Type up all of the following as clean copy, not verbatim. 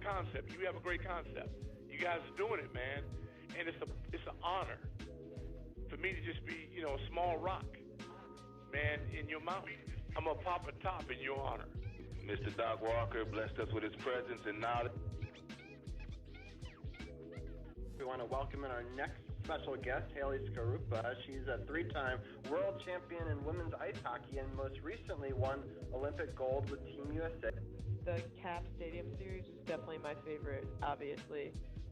concept. You have a great concept. You guys are doing it, man, and it's an honor for me to just be, a small rock, man, in your mouth. I'm gonna pop a top in your honor. Mr. Doc Walker blessed us with his presence and knowledge. We want to welcome in our next special guest, Haley Skarupa. She's a three-time world champion in women's ice hockey and most recently won Olympic gold with Team USA. The Cap Stadium Series is definitely my favorite, obviously.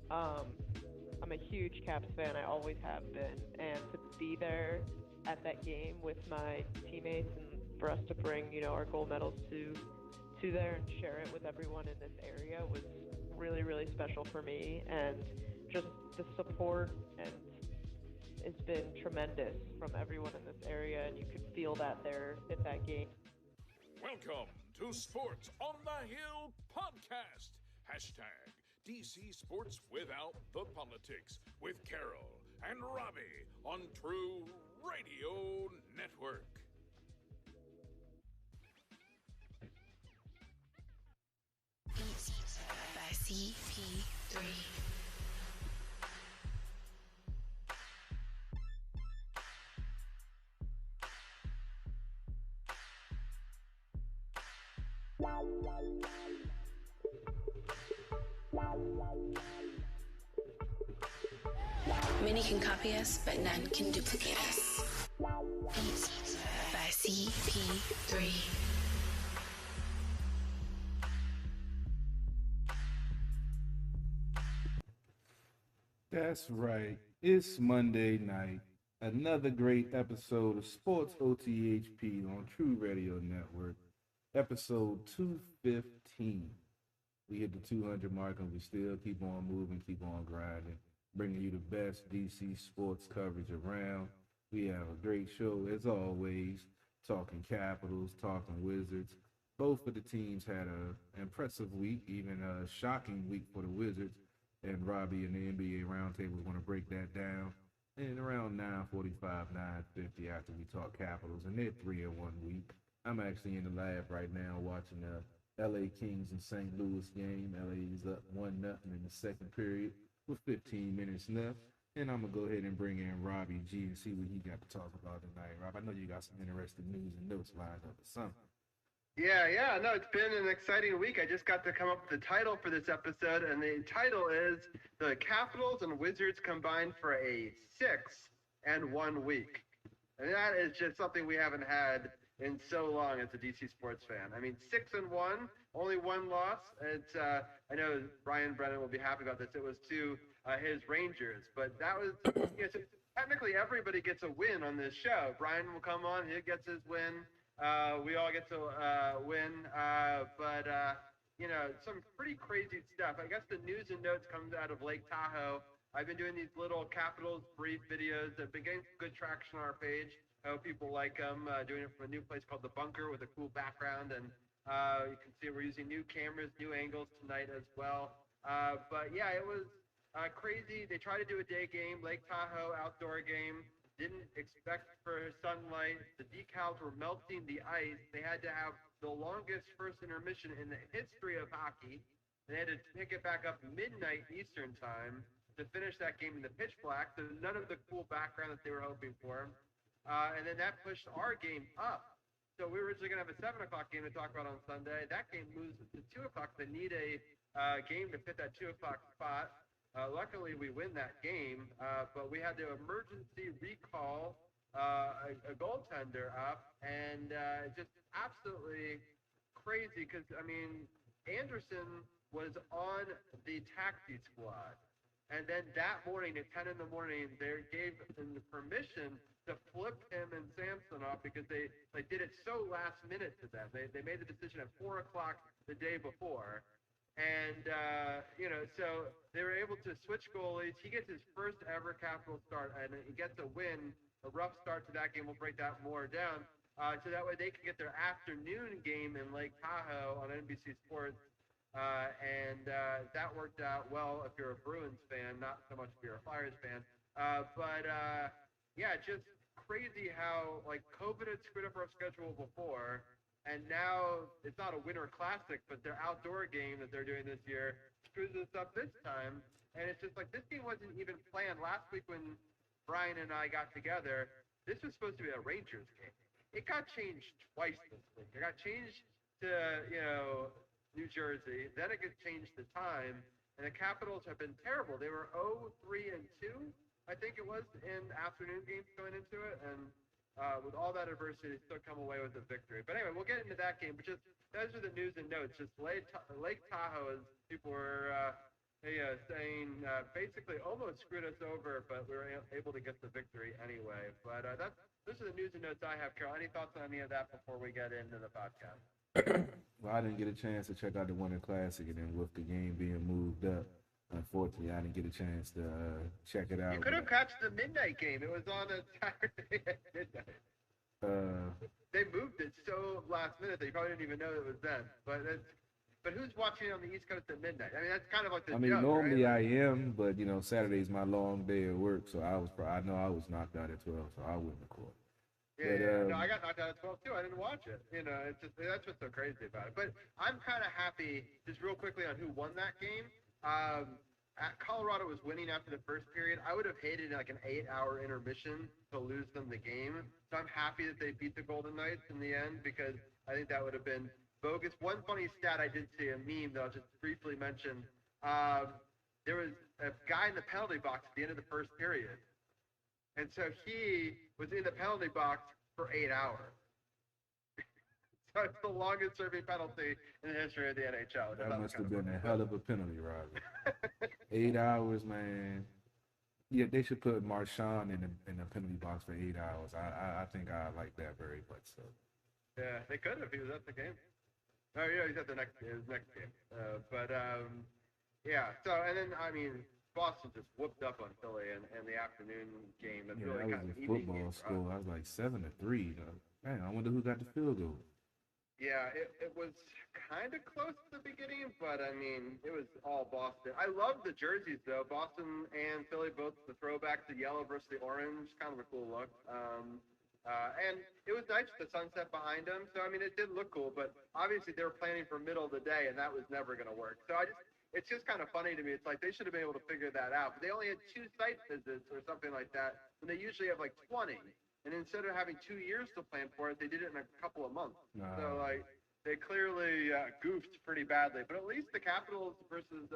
I'm a huge Caps fan. I always have been. And to be there at that game with my teammates and for us to bring, our gold medals to there and share it with everyone in this area was really, really special for me. And just the support and it's been tremendous from everyone in this area, and you could feel that there at that game. Welcome to Sports on the Hill podcast. Hashtag DC Sports Without the Politics with Carol and Robbie on True Radio Network. Beats by CP3. Many can copy us, but none can duplicate us. Beats by CP3. That's right. It's Monday night. Another great episode of Sports OTHP on True Radio Network. Episode 215. We hit the 200 mark and we still keep on moving, keep on grinding, bringing you the best DC sports coverage around. We have a great show as always, talking Capitals, talking Wizards. Both of the teams had an impressive week, even a shocking week for the Wizards. And Robbie and the NBA Roundtable is going to break that down. And around 9:45, 9:50 after we talk Capitals, and they're 3-1 week. I'm actually in the lab right now watching the LA Kings and St. Louis game. LA is up 1-0 in the second period with 15 minutes left. And I'm going to go ahead and bring in Robbie G and see what he got to talk about tonight. Rob, I know you got some interesting news and notes lined up or something. Yeah, no, it's been an exciting week. I just got to come up with the title for this episode, and the title is The Capitals and Wizards Combined for a 6-1 week. And that is just something we haven't had in so long as a DC sports fan. I mean, 6-1, only one loss. It's I know Brian Brennan will be happy about this. It was to his Rangers, but that was so technically everybody gets a win on this show. Brian will come on, he gets his win. We all get to win, but some pretty crazy stuff. I guess the news and notes comes out of Lake Tahoe. I've been doing these little Capitals brief videos that have been getting good traction on our page. I hope people like them. Doing it from a new place called The Bunker with a cool background, and you can see we're using new cameras, new angles tonight as well. But yeah, it was crazy. They tried to do a day game, Lake Tahoe outdoor game. Didn't expect for sunlight. The decals were melting the ice. They had to have the longest first intermission in the history of hockey. They had to pick it back up midnight Eastern time to finish that game in the pitch black. So none of the cool background that they were hoping for. And then that pushed our game up. So we were originally going to have a 7 o'clock game to talk about on Sunday. That game moves to 2 o'clock. They need a game to fit that 2 o'clock spot. Luckily, we win that game, but we had to emergency recall a goaltender up, and just absolutely crazy because, I mean, Anderson was on the taxi squad, and then that morning at 10 in the morning, they gave them the permission to flip him and Samson off because they did it so last minute to them. They made the decision at 4 o'clock the day before. And, so they were able to switch goalies. He gets his first ever Capital start, and he gets a win, a rough start to that game. We'll break that more down. So that way they can get their afternoon game in Lake Tahoe on NBC Sports. And that worked out well if you're a Bruins fan, not so much if you're a Flyers fan. Just crazy how, COVID had screwed up our schedule before. And now it's not a winter classic, but their outdoor game that they're doing this year is screws us up this time? And it's just like, this game wasn't even planned last week when Brian and I got together. This was supposed to be a Rangers game. It got changed twice this week. It got changed to, New Jersey. Then it got changed the time. And the Capitals have been terrible. They were 0-3-2, I think it was, in afternoon games going into it. And with all that adversity, they still come away with a victory. But anyway, we'll get into that game. But just those are the news and notes. Just Lake Tahoe, as people were saying, basically almost screwed us over, but we were able to get the victory anyway. But those are the news and notes I have. Carol, any thoughts on any of that before we get into the podcast? Well, I didn't get a chance to check out the Winter Classic, and then with the game being moved up, unfortunately, I didn't get a chance to check it out. You could have catch the midnight game. It was on a Saturday at midnight. They moved it so last minute that you probably didn't even know it was then. But who's watching on the East Coast at midnight? I mean, that's kind of like the joke, normally right? I am, but Saturday's my long day at work, so I know I was knocked out at 12, so I wouldn't have caught. No, I got knocked out at 12 too. I didn't watch it. It's just that's what's so crazy about it. But I'm kind of happy, just real quickly, on who won that game. Colorado was winning after the first period. I would have hated like an 8-hour intermission to lose them the game. So I'm happy that they beat the Golden Knights in the end, because I think that would have been bogus. One funny stat I did see, a meme that I'll just briefly mention. There was a guy in the penalty box at the end of the first period. And so he was in the penalty box for 8 hours. So it's the longest serving penalty in the history of the NHL. That must have been a hell of a penalty, Robbie. 8 hours, man. Yeah, they should put Marchand in the penalty box for 8 hours. I think I like that very much so. Yeah, they could if he was at the game. Oh, yeah, he's at his next game. Yeah. So, and then, I mean, Boston just whooped up on Philly in the afternoon game. And really that was a football score. I was like 7-3. Man, I wonder who got the field goal. Yeah, it was kind of close at the beginning, but I mean, it was all Boston. I love the jerseys though. Boston and Philly both the throwback, the yellow versus the orange, kind of a cool look. And it was nice with the sunset behind them. So I mean, it did look cool, but obviously they were planning for middle of the day, and that was never going to work. So it's just kind of funny to me. It's like they should have been able to figure that out, but they only had 2 site visits or something like that, when they usually have like 20. And instead of having 2 years to plan for it, they did it in a couple of months. So, like, they clearly goofed pretty badly. But at least the Capitals versus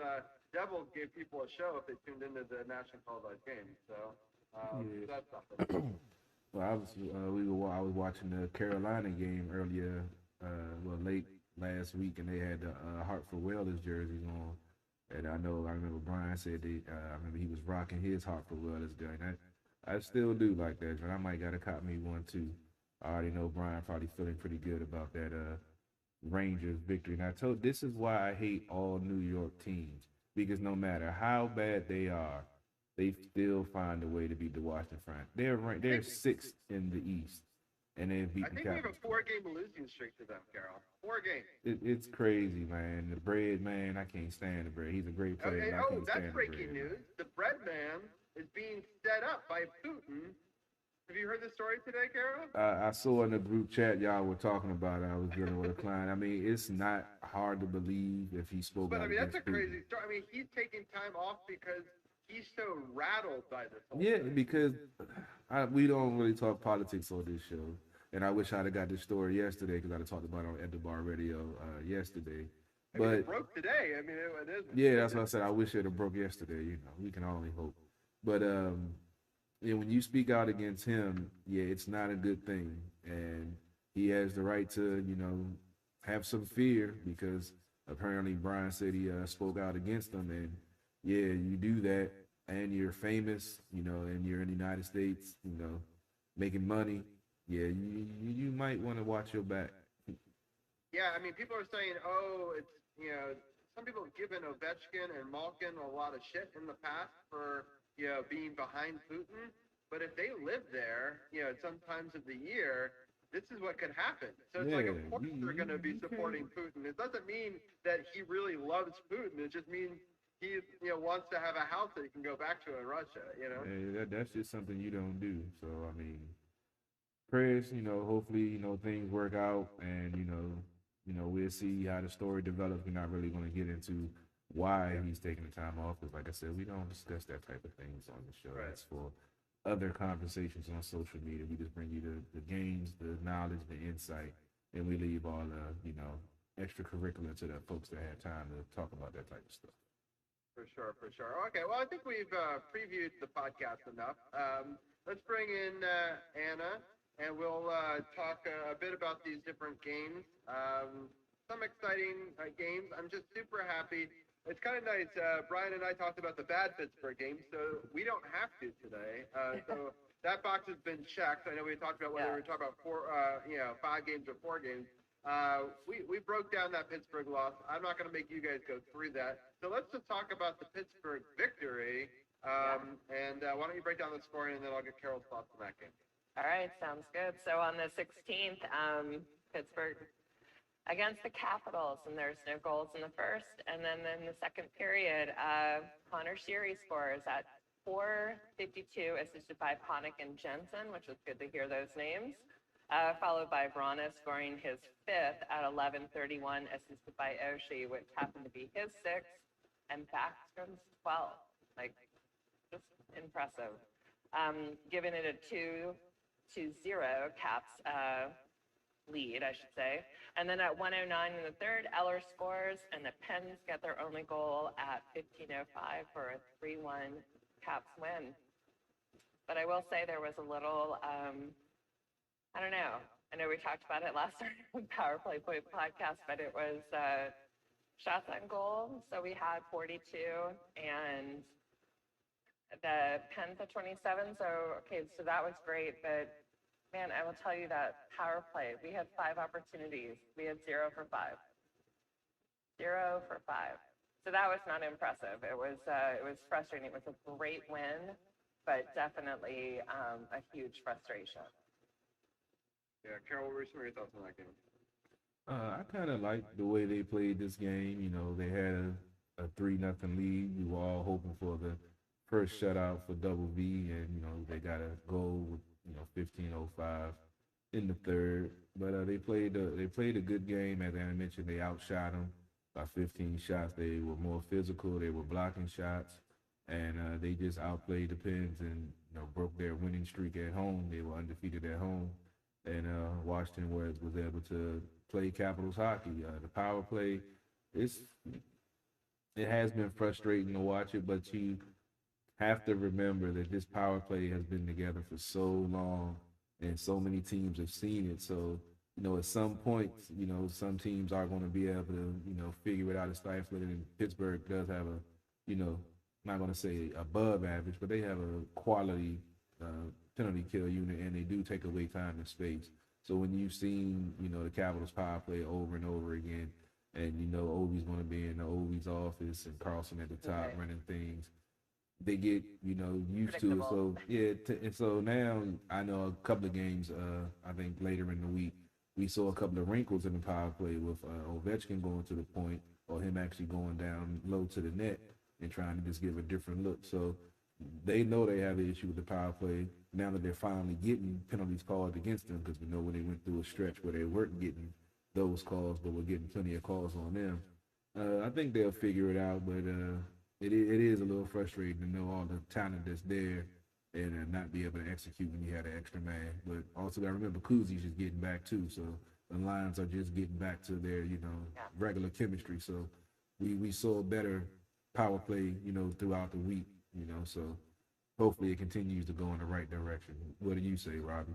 Devils gave people a show if they tuned into the national televised game. So, that's something. Well, I was watching the Carolina game earlier, late last week, and they had the Hartford Whalers jerseys on. And I remember Brian said I remember he was rocking his Hartford Whalers during that. I still do like that, John. I might gotta cop me one too. I already know Brian probably feeling pretty good about that Rangers victory. And this is why I hate all New York teams, because no matter how bad they are, they still find a way to beat the Washington Front. They're 6th in the East, and they've beaten. I think we have a 4-game losing streak to them, Carol. 4 games. It's crazy, man. The Bread man, I can't stand the Bread. He's a great player. Okay. That's breaking news. The Bread man is being set up by Putin. Have you heard the story today, Carol? I saw in the group chat y'all were talking about it. I was dealing with a client. I mean, it's not hard to believe if he spoke out against Putin. But, I mean, that's a crazy story. I mean, he's taking time off because he's so rattled by this whole thing. Because we don't really talk politics on this show. And I wish I'd have got this story yesterday, because I'd have talked about it on At the Bar Radio yesterday. But it broke today. I mean, it is. Yeah, that's what I said. I wish it had broke yesterday. We can only hope. But when you speak out against him, it's not a good thing, and he has the right to, have some fear, because apparently Brian said he spoke out against him, and you do that, and you're famous, and you're in the United States, making money. You might want to watch your back. Yeah, I mean, people are saying, it's some people have given Ovechkin and Malkin a lot of shit in the past for being behind Putin, but if they live there, sometimes of the year, this is what could happen. So it's like, of course they're going to be supporting Putin. It doesn't mean that he really loves Putin. It just means he, wants to have a house that he can go back to in Russia. That's just something you don't do. So I mean, prayers. Hopefully, things work out, and we'll see how the story develops. We're not really going to get into why he's taking the time off. Because, like I said, we don't discuss that type of things on the show. Right. That's for other conversations on social media. We just bring you the games, the knowledge, the insight, and we leave all the, extracurricular to the folks that have time to talk about that type of stuff. For sure, for sure. Okay, well, I think we've previewed the podcast enough. Let's bring in Anna, and we'll talk a bit about these different games. Some exciting games. I'm just super happy. It's kind of nice. Brian and I talked about the bad Pittsburgh games, so we don't have to today. So that box has been checked. I know we talked about whether we were talking about 5 games or 4 games. We broke down that Pittsburgh loss. I'm not going to make you guys go through that. So let's just talk about the Pittsburgh victory. And why don't you break down the scoring, and then I'll get Carol's thoughts on that game. All right, sounds good. So on the 16th, Pittsburgh against the Capitals, and there's no goals in the first. And then in the second period, Connor Sheary scores at 4:52, assisted by Ponick and Jensen, which was good to hear those names. Followed by Vrana scoring his 5th at 11:31, assisted by Oshie, which happened to be his 6th, and Backstrom's 12th. Like, just impressive. Giving it a 2-0 Caps lead, I should say. And then at 1:09 in the third, Eller scores, and the Pens get their only goal at 15:05 for a 3-1 Caps win. But I will say there was a little... I don't know. I know we talked about it last Power Play podcast, but it was shots on goal. So we had 42 and the Pens at 27. So, okay, so that was great. But, man, I will tell you that Power Play, we had 5 opportunities. We had 0 for 5. 0 for 5. So that was not impressive. It was frustrating. It was a great win, but definitely a huge frustration. Yeah, Carol, what were some of your thoughts on that game? I kind of liked the way they played this game. They had a 3-0 lead. We were all hoping for the first shutout for Double V, and they got a goal with 15:05 in the third. But they played a good game. As I mentioned, they outshot them by 15 shots. They were more physical. They were blocking shots, and they just outplayed the Pens and broke their winning streak at home. They were undefeated at home. And Washington was able to play Capitals hockey. The power play, it has been frustrating to watch it, but you have to remember that this power play has been together for so long, and so many teams have seen it. So, at some point, some teams are going to be able to, figure it out and stifle it. And Pittsburgh does have a, not going to say above average, but they have a quality penalty kill unit, and they do take away time and space. So when you've seen, the Capitals power play over and over again, and Ovi's going to be in the Ovi's office and Carlson at the top running things, they get, used to it. So, yeah, and so now I know a couple of games, I think later in the week, we saw a couple of wrinkles in the power play with Ovechkin going to the point, or him actually going down low to the net and trying to just give a different look. So they know they have an issue with the power play now that they're finally getting penalties called against them, because we know when they went through a stretch where they weren't getting those calls, but were getting plenty of calls on them. I think they'll figure it out, but it is a little frustrating to know all the talent that's there and not be able to execute when you had an extra man. But also got to remember Kuzi's just getting back too, so the lines are just getting back to their regular chemistry. So we saw better power play throughout the week. So hopefully it continues to go in the right direction. What do you say, Robbie?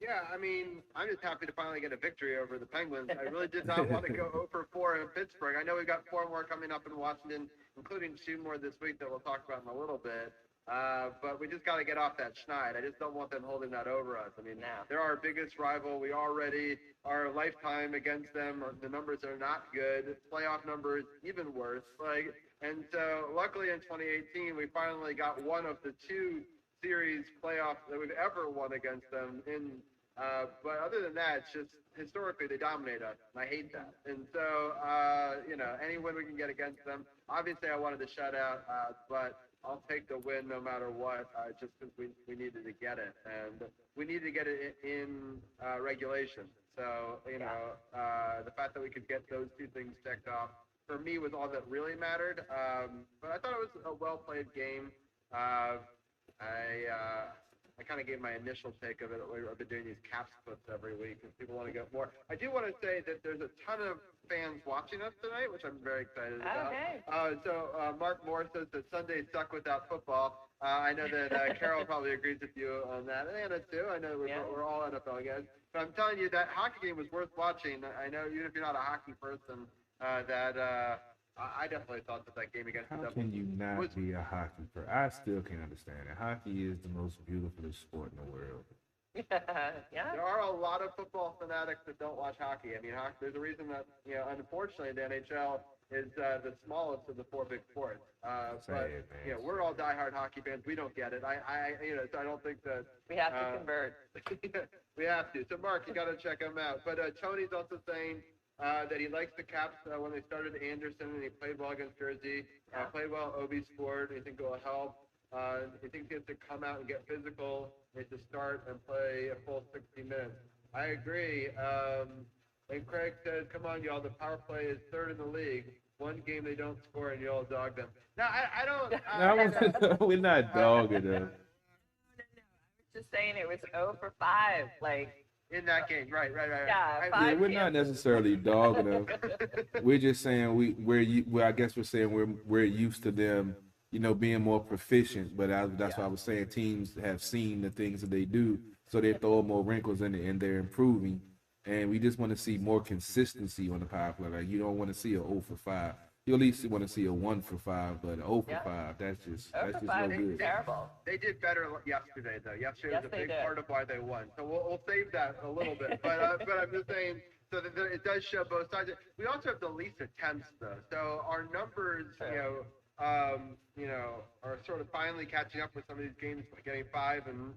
Yeah, I mean, I'm just happy to finally get a victory over the Penguins. I really did not want to go 0 for 4 in Pittsburgh. I know we've got 4 more coming up in Washington, including 2 more this week that we'll talk about in a little bit. But we just got to get off that schneid. I just don't want them holding that over us. I mean, they're our biggest rival. We already are lifetime against them. The numbers are not good. Playoff numbers even worse. And so luckily in 2018, we finally got one of the 2 series playoffs that we've ever won against them. But other than that, it's just historically they dominate us, and I hate that. And so, any win we can get against them. Obviously, I wanted the shutout, but I'll take the win no matter what, just because we needed to get it. And we needed to get it in regulation. So, the fact that we could get those 2 things checked off for me was all that really mattered. But I thought it was a well-played game. I kind of gave my initial take of it. I've been doing these cap splits every week, and people want to get more. I do want to say that there's a ton of fans watching us tonight, which I'm very excited about. Okay. Mark Moore says that Sundays suck without football. I know that Carol probably agrees with you on that, and Anna too. I know we're all NFL guys. But I'm telling you, that hockey game was worth watching. I know even if you're not a hockey person, I definitely thought that game against the How Devils can you not be a hockey player? I still can't understand it. Hockey is the most beautiful sport in the world. Yeah. There are a lot of football fanatics that don't watch hockey. I mean, there's a reason that, unfortunately, the NHL is the smallest of the four big sports. We're all diehard hockey fans. We don't get it. So I don't think that we have to convert. We have to. So Mark, you got to check him out. But Tony's also saying that he likes the Caps when they started Anderson and he played well against Jersey. Played well Obi scored. He think it will help. He thinks he has to come out and get physical. He has to start and play a full 60 minutes. I agree. And Craig says, come on, y'all, the power play is third in the league. One game they don't score and you all dog them. Now, I don't... We're not dogging them. Just saying it was 0 for 5. Like, in that game, right. Yeah, we're not necessarily dogging them. We're just saying I guess we're saying we're used to them, being more proficient. But that's why I was saying teams have seen the things that they do, so they throw more wrinkles in it and they're improving. And we just want to see more consistency on the power play. Like, you don't want to see a 0 for 5. You at least want to see a 1 for 5, but 0 for 5, that's just no good. Terrible. They did better yesterday, though. Yesterday was a big part of why they won. So we'll save that a little bit. But I'm just saying, so that it does show both sides. We also have the least attempts, though. So our numbers, are sort of finally catching up with some of these games, getting 5 and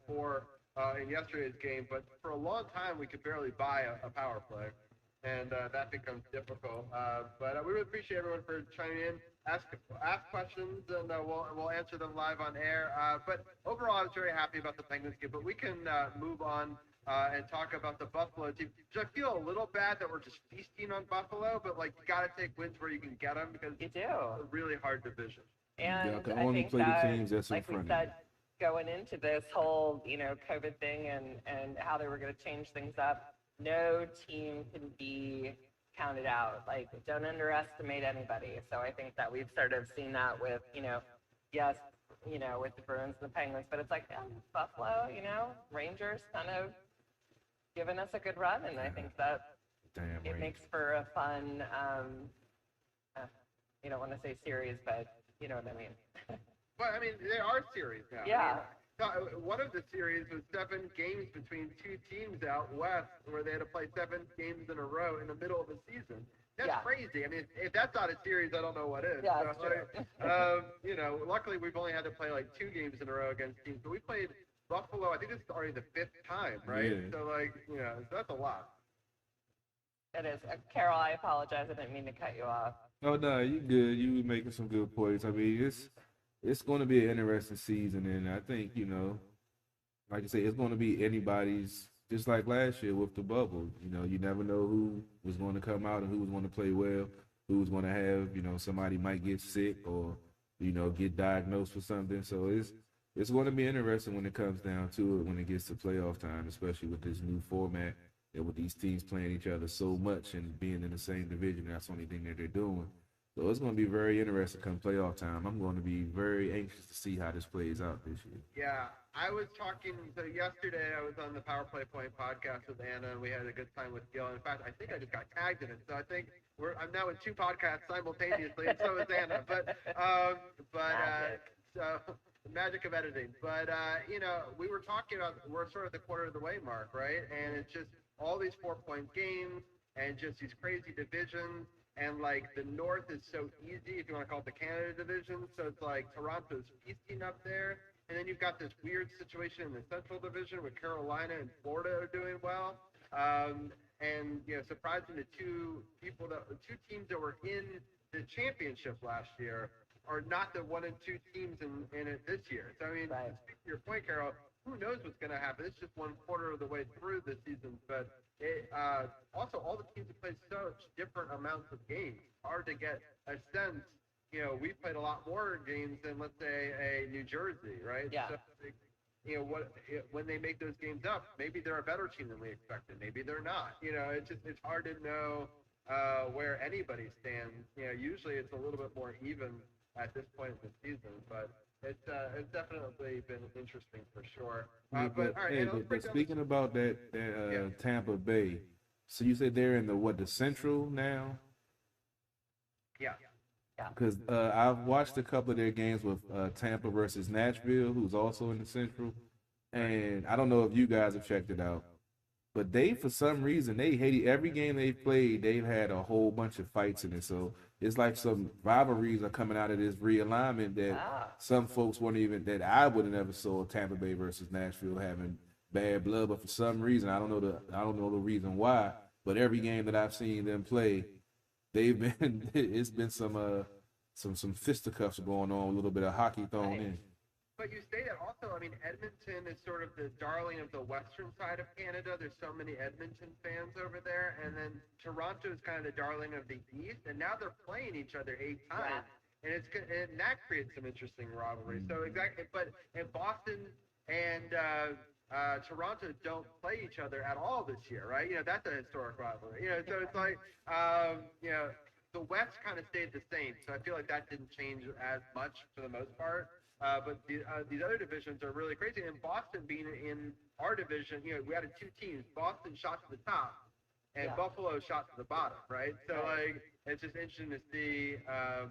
4 in yesterday's game. But for a long time, we could barely buy a power play. And that becomes difficult. But we really appreciate everyone for chiming in, ask questions, and we'll answer them live on air. But overall, I was very happy about the Penguins game. But we can move on and talk about the Buffalo team. I feel a little bad that we're just feasting on Buffalo, but you got to take wins where you can get them because you do. It's a really hard division. And can I only think play that, the teams that's in front of you. Going into this whole COVID thing and how they were going to change things up. No team can be counted out. Don't underestimate anybody. So I think that we've sort of seen that with, with the Bruins and the Penguins. But it's Buffalo, Rangers kind of giving us a good run. And I think that it makes for a fun, you don't want to say series, but you know what I mean. Well, I mean, they are series now. Yeah. One of the series was 7 games between two teams out west where they had to play 7 games in a row in the middle of the season. That's crazy. I mean, if that's not a series, I don't know what is. Yeah, that's true. Luckily we've only had to play 2 games in a row against teams, but we played Buffalo. I think this is already the 5th time, right? Yeah. So so that's a lot. It is. Carol, I apologize. I didn't mean to cut you off. Oh no, you good. You were making some good points. I mean, it's going to be an interesting season, and I think, like I say, it's going to be anybody's, just like last year with the bubble. You never know who was going to come out and who was going to play well, who was going to have, somebody might get sick or, get diagnosed with something. So it's going to be interesting when it comes down to it, when it gets to playoff time, especially with this new format and with these teams playing each other so much and being in the same division. That's the only thing that they're doing. So it's going to be very interesting come playoff time. I'm going to be very anxious to see how this plays out this year. Yeah, I was talking, so yesterday I was on the Power Play Point podcast with Anna, and we had a good time with Gil. In fact, I think I just got tagged in it, so I think I'm now in 2 podcasts simultaneously, and so is Anna. So the magic of editing. But, we were talking about, we're sort of the quarter of the way mark, right? And it's just all these 4-point games and just these crazy divisions. And the North is so easy, if you want to call it the Canada division. So it's Toronto's feasting up there. And then you've got this weird situation in the Central division with Carolina and Florida are doing well. And surprising, the two teams that were in the championship last year are not the 1 and 2 teams in it this year. So, I mean, to speak to your point, Carol, who knows what's going to happen? It's just 1/4 of the way through the season. But also all the teams have played such different amounts of games. It's hard to get a sense. We played a lot more games than, let's say, a New Jersey, right? Yeah. So, when they make those games up, maybe they're a better team than we expected. Maybe they're not. It's hard to know where anybody stands. Usually it's a little bit more even at this point in the season, but it's definitely been interesting for sure. But all right, hey, and let's but break down speaking about that Tampa Bay, so you said they're in the Central now? yeah. Because I've watched a couple of their games with Tampa versus Nashville, who's also in the Central, and I don't know if you guys have checked it out, but they, for some reason, they hate every game they've played. They've had a whole bunch of fights in it, so it's like some rivalries are coming out of this realignment that some folks weren't even that I would have never saw Tampa Bay versus Nashville having bad blood, but for some reason I don't know the reason why, but every game that I've seen them play, they've been it's been some fisticuffs going on, a little bit of hockey thrown in. But you say that also, I mean, Edmonton is sort of the darling of the western side of Canada. There's so many Edmonton fans over there. And then Toronto is kind of the darling of the east. And now they're playing each other 8 times. And that creates some interesting rivalry. So exactly, but in Boston and Toronto don't play each other at all this year, right? That's a historic rivalry. So it's like, the West kind of stayed the same. So I feel like that didn't change as much for the most part. But these other divisions are really crazy. And Boston being in our division, we had 2 teams. Boston shot to the top, and Buffalo shot to the bottom, right? So like, it's just interesting to see, how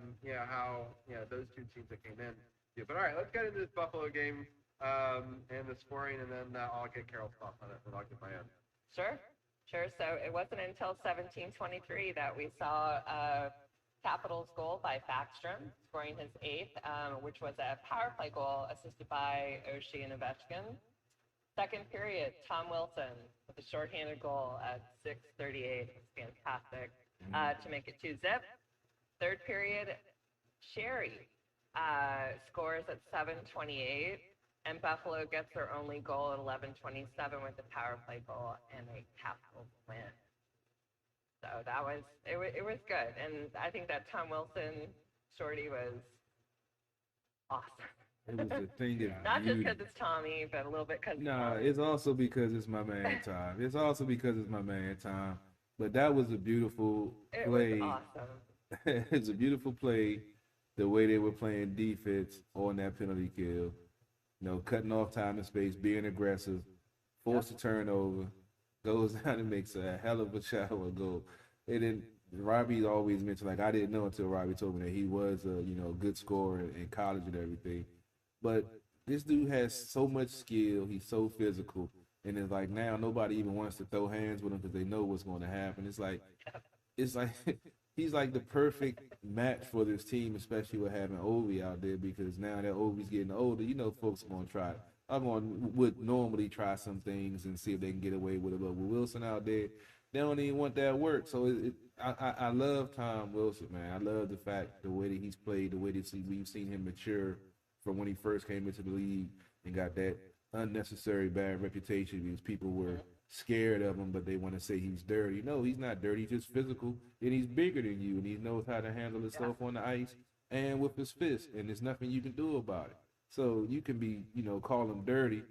those 2 teams that came in do. But all right, let's get into this Buffalo game and the scoring, and then I'll get Carol's thoughts on it, and I'll get my own. Sure. So it wasn't until 1723 that we saw Capitals goal by Backstrom, scoring his 8th, which was a power play goal assisted by Oshie and Ovechkin. Second period, Tom Wilson with a shorthanded goal at 6:38. It was fantastic to make it 2-zip. Third period, Sherry scores at 7:28, and Buffalo gets their only goal at 11:27 with a power play goal and a Capitals win. So it was good, and I think that Tom Wilson shorty was awesome. It was a thing of Not just beauty. because it's Tommy, but a little bit because No, it's also because it's my man Tom. But that was a beautiful play. It was awesome. It was a beautiful play. The way they were playing defense on that penalty kill, cutting off time and space, being aggressive, forced a turnover, goes down and makes a hell of a shot or goal. Robbie always mentioned, like, I didn't know until Robbie told me that he was a good scorer in college and everything. But this dude has so much skill. He's so physical. And it's like now nobody even wants to throw hands with him because they know what's going to happen. It's like he's like the perfect match for this team, especially with having Ovi out there, because now that Ovi's getting older, folks are going to try. Would normally try some things and see if they can get away with it. But with Wilson out there, they don't even want that work. So I love Tom Wilson, man. I love the fact, the way that he's played, the way that we've seen him mature from when he first came into the league and got that unnecessary bad reputation because people were scared of him, but they want to say he's dirty. No, he's not dirty. He's just physical, and he's bigger than you, and he knows how to handle himself on the ice and with his fist, and there's nothing you can do about it. So you can be, call him dirty,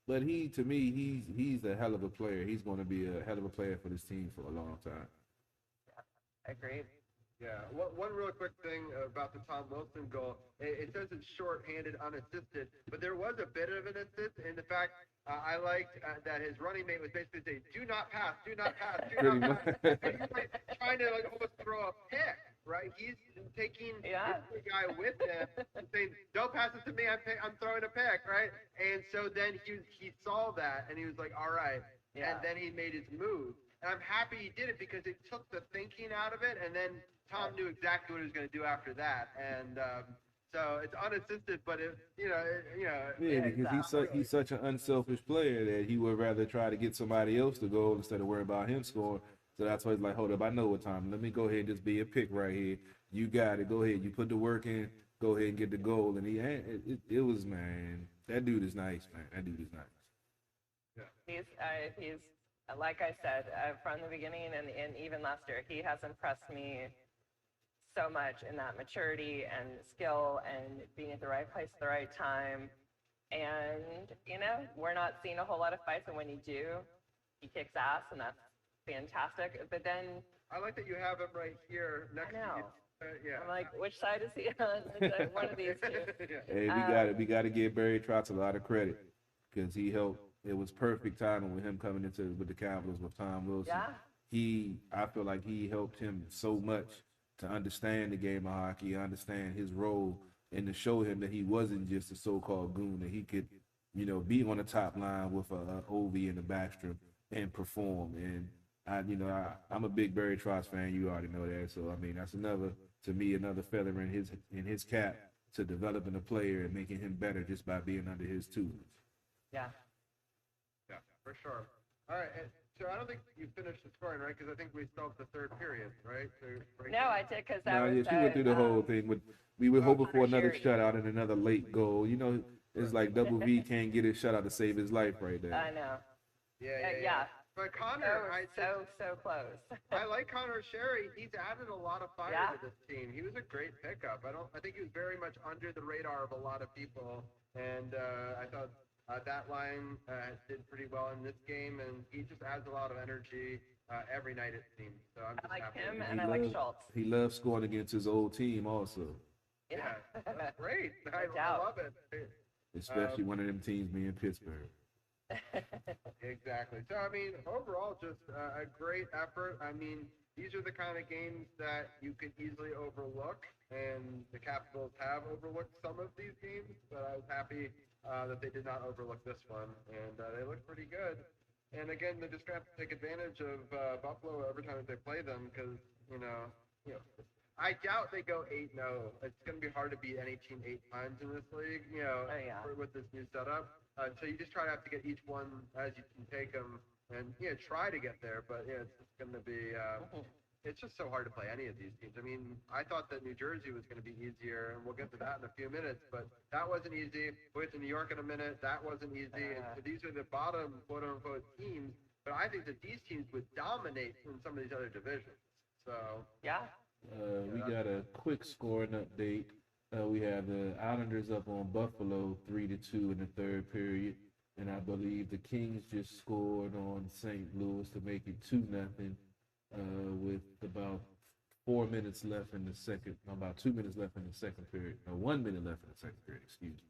but to me, he's a hell of a player. He's going to be a hell of a player for this team for a long time. Agreed. Yeah. One real quick thing about the Tom Wilson goal. It says it's short-handed, unassisted, but there was a bit of an assist in the fact I liked that his running mate was basically saying, "Do not pass, do not pass, do not pass." And he's like trying to almost throw a pick, right? He's taking the guy with him and saying, "Don't pass it to me. I'm throwing a pick," right? And so then he saw that and he was like, "All right," and then he made his move. And I'm happy he did it because it took the thinking out of it, and then Tom knew exactly what he was going to do after that. And so it's unassisted, but because he's such an unselfish player that he would rather try to get somebody else to go instead of worry about him scoring. So that's why he's like, hold up, I know what time. Let me go ahead and just be a pick right here. You got it. Go ahead. You put the work in. Go ahead and get the goal. And it was, man, that dude is nice, man. That dude is nice. Yeah. He's like I said, from the beginning and even last year, he has impressed me so much in that maturity and skill and being at the right place at the right time. And, we're not seeing a whole lot of fights, and when you do, he kicks ass, and that's fantastic. But then I like that you have him right here next I know. to you. Yeah. I'm like, which side is he on? It's like one of these two. Hey, we got to give Barry Trotz a lot of credit because he helped. It was perfect timing with him coming into with the Capitals with Tom Wilson. Yeah. I feel like he helped him so much to understand the game of hockey, understand his role, and to show him that he wasn't just a so-called goon, that he could, be on the top line with a Ovi and a Backstrom and perform. And I'm a big Barry Trotz fan. You already know that. So I mean, that's another feather in his cap to developing a player and making him better just by being under his tutelage. Yeah. Yeah, for sure. All right. So I don't think you finished the scoring, right? Because I think we still have the third period, right? No, I did because she went through the whole thing. We were hoping for another shutout and another late goal. It's like Double V can't get his shutout to save his life right there. I know. Yeah. But Connor, so close. I like Connor Sherry. He's added a lot of fire to this team. He was a great pickup. I think he was very much under the radar of a lot of people, and I thought that line did pretty well in this game, and he just adds a lot of energy every night, it seems. So I'm just I like happy. him, and I like Schultz. He loves scoring against his old team also. Yeah, that's great. I love it. Especially one of them teams being Pittsburgh. Exactly. So, I mean, overall, just a great effort. I mean, these are the kind of games that you could easily overlook, and the Capitals have overlooked some of these games, but I was happy that they did not overlook this one, and they look pretty good. And again, they're just going to have to take advantage of Buffalo every time that they play them because, I doubt they go 8-0. It's going to be hard to beat any team 8 times in this league, with this new setup. So you just try to have to get each one as you can take them and, try to get there. But, it's just going to be it's just so hard to play any of these teams. I mean, I thought that New Jersey was going to be easier, and we'll get to that in a few minutes. But that wasn't easy. We'll get to New York in a minute. That wasn't easy. And so these are the bottom, quote-unquote, teams. But I think that these teams would dominate in some of these other divisions. So, yeah. We got a quick scoring update. We have the Islanders up on Buffalo 3-2 in the third period, and I believe the Kings just scored on St. Louis to make it 2-0 with about 4 minutes left in the second. About 2 minutes left in the second period. 1 minute left in the second period. Excuse me.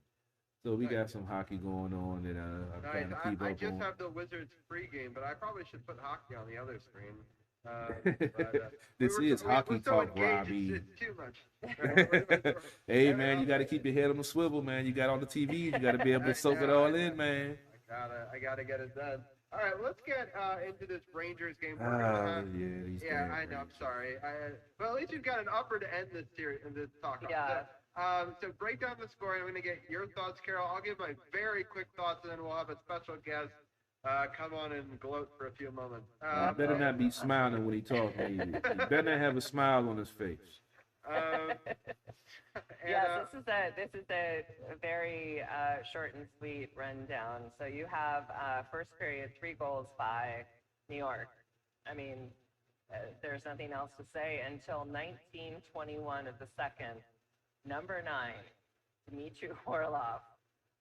So we got some hockey going on that I'm trying to keep up on. I just have the Wizards pregame, but I probably should put hockey on the other screen. This is hockey talk, Robbie. It's too much. Hey, man, you got to keep your head on the swivel, man. You got all the TVs. You got to be able to soak it all in, man. I gotta get it done. All right, let's get into this Rangers game. I know. I'm sorry. But at least you've got an upper to end this series and this talk. Yeah. So break down the scoring. I'm going to get your thoughts, Carol. I'll give my very quick thoughts, and then we'll have a special guest come on and gloat for a few moments. Better not be smiling when he talks. He better not have a smile on his face. This is a very short and sweet rundown. So you have first period 3 goals by New York. I mean, there's nothing else to say until 19:21 of the second. Number 9, Dmitry Orlov.